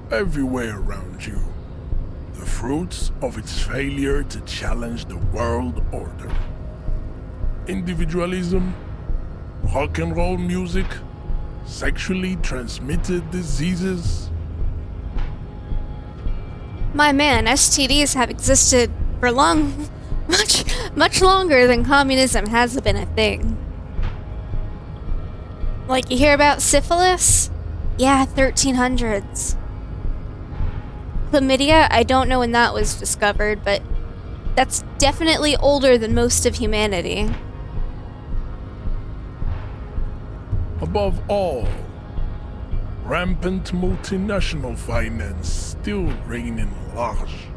Everywhere around you. The fruits of its failure to challenge the world order. Individualism, rock and roll music, sexually transmitted diseases. My man, STDs have existed for much longer than communism has been a thing. Like, you hear about syphilis? Yeah, 1300s. Chlamydia, I don't know when that was discovered, but that's definitely older than most of humanity. Above all, rampant multinational finance still reigning large.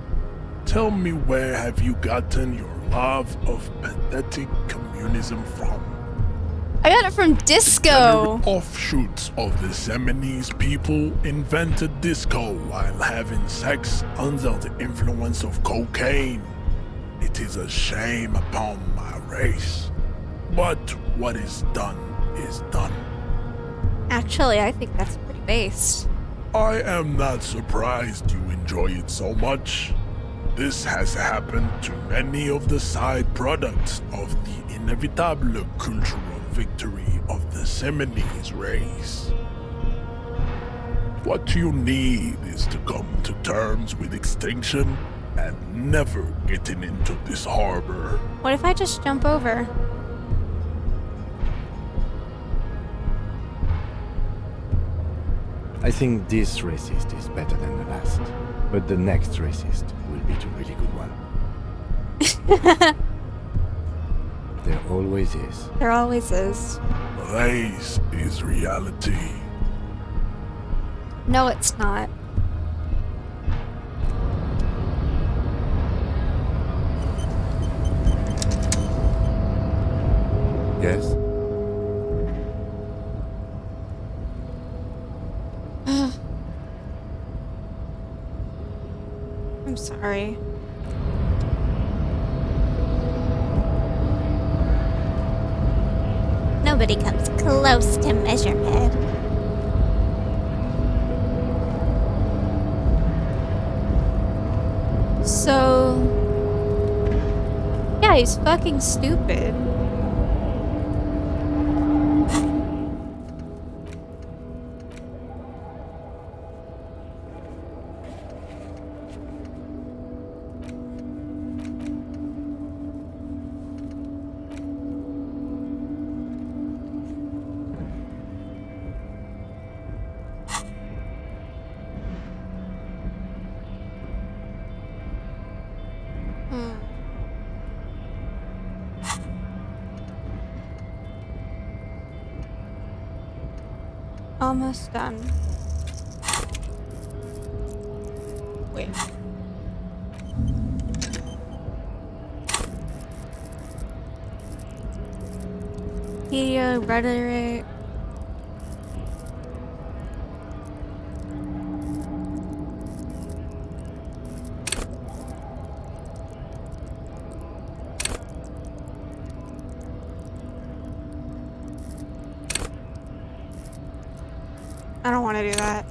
Tell me, where have you gotten your love of pathetic communism from? I got it from disco. Offshoots of the Seminoles people invented disco while having sex under the influence of cocaine. It is a shame upon my race. But what is done is done. Actually, I think that's pretty based. I am not surprised you enjoy it so much. This has happened to many of the side products of the inevitable cultural victory of the Seminoles race. What you need is to come to terms with extinction and never getting into this harbor. What if I just jump over? I think this racist is better than the last, but the next racist will be the really good one. There always is. There always is. Race is reality. No, it's not. Yes? I'm sorry. Nobody comes close to Measurehead. So... yeah, he's fucking stupid. Almost done. Wait. Media, rhetoric. I don't want to do that.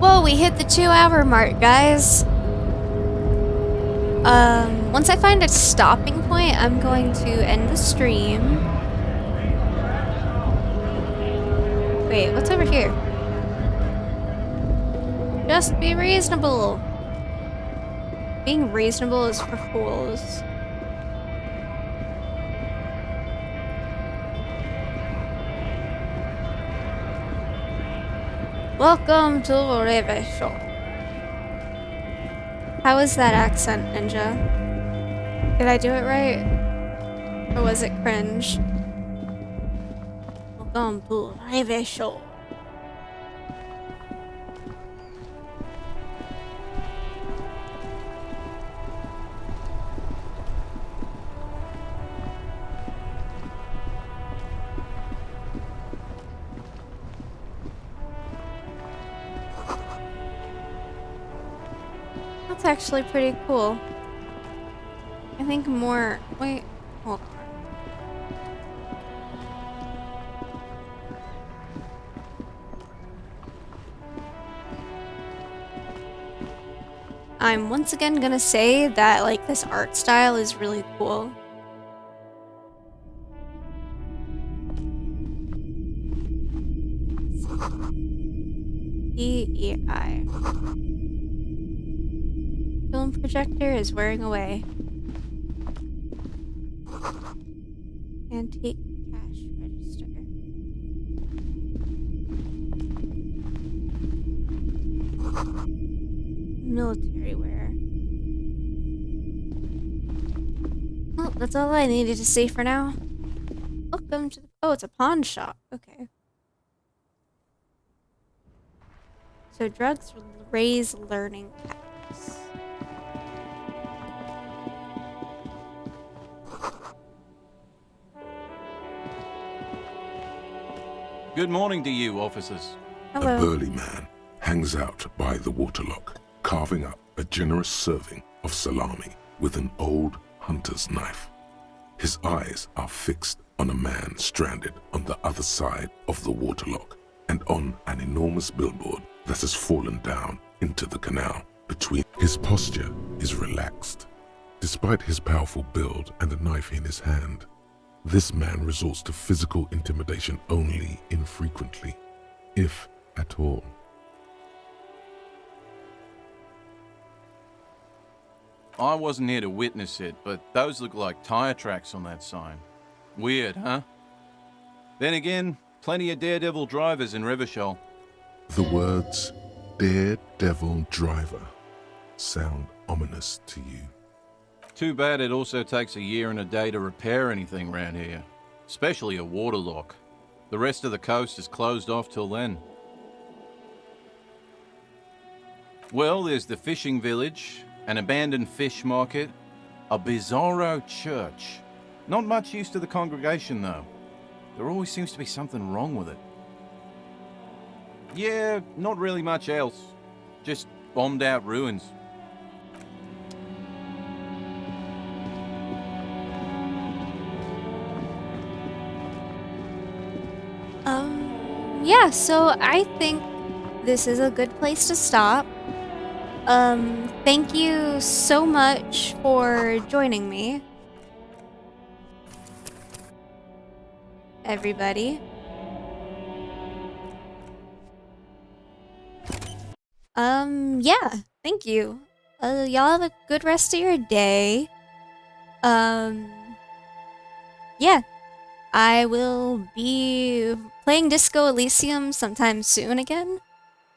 Whoa, we hit the 2-hour mark, guys. Once I find a stopping point, I'm going to end the stream. Wait, what's over here? Just be reasonable. Being reasonable is for fools. Welcome to Revecho. How was that accent, Ninja? Did I do it right? Or was it cringe? Welcome to Revecho. That's actually pretty cool. I think more... Wait, hold on. I'm once again gonna say that, like, this art style is really cool. DEI. Film projector is wearing away. Antique cash register. Military wear. Well, that's all I needed to see for now. Welcome to the... Oh, it's a pawn shop. Okay. So drugs raise learning caps. Good morning to you, officers. Hello. A burly man hangs out by the waterlock, carving up a generous serving of salami with an old hunter's knife. His eyes are fixed on a man stranded on the other side of the waterlock and on an enormous billboard that has fallen down into the canal between. His posture is relaxed. Despite his powerful build and a knife in his hand, this man resorts to physical intimidation only infrequently, if at all. I wasn't here to witness it, but those look like tire tracks on that sign. Weird, huh? Then again, plenty of daredevil drivers in Revachol. The words Daredevil Driver sound ominous to you. Too bad it also takes a year and a day to repair anything around here, especially a waterlock. The rest of the coast is closed off till then. Well, there's the fishing village, an abandoned fish market, a bizarro church. Not much use to the congregation, though. There always seems to be something wrong with it. Yeah, not really much else. Just bombed out ruins. Yeah, so I think this is a good place to stop. Thank you so much for joining me, everybody. Yeah, thank you. Y'all have a good rest of your day. Yeah. I will be playing Disco Elysium sometime soon again.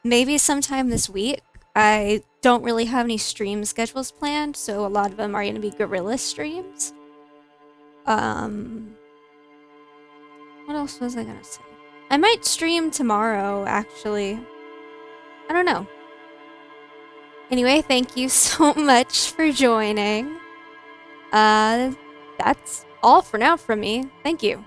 Maybe sometime this week. I don't really have any stream schedules planned, so a lot of them are going to be guerrilla streams. What else was I going to say? I might stream tomorrow, actually. I don't know. Anyway, thank you so much for joining. That's all for now from me. Thank you.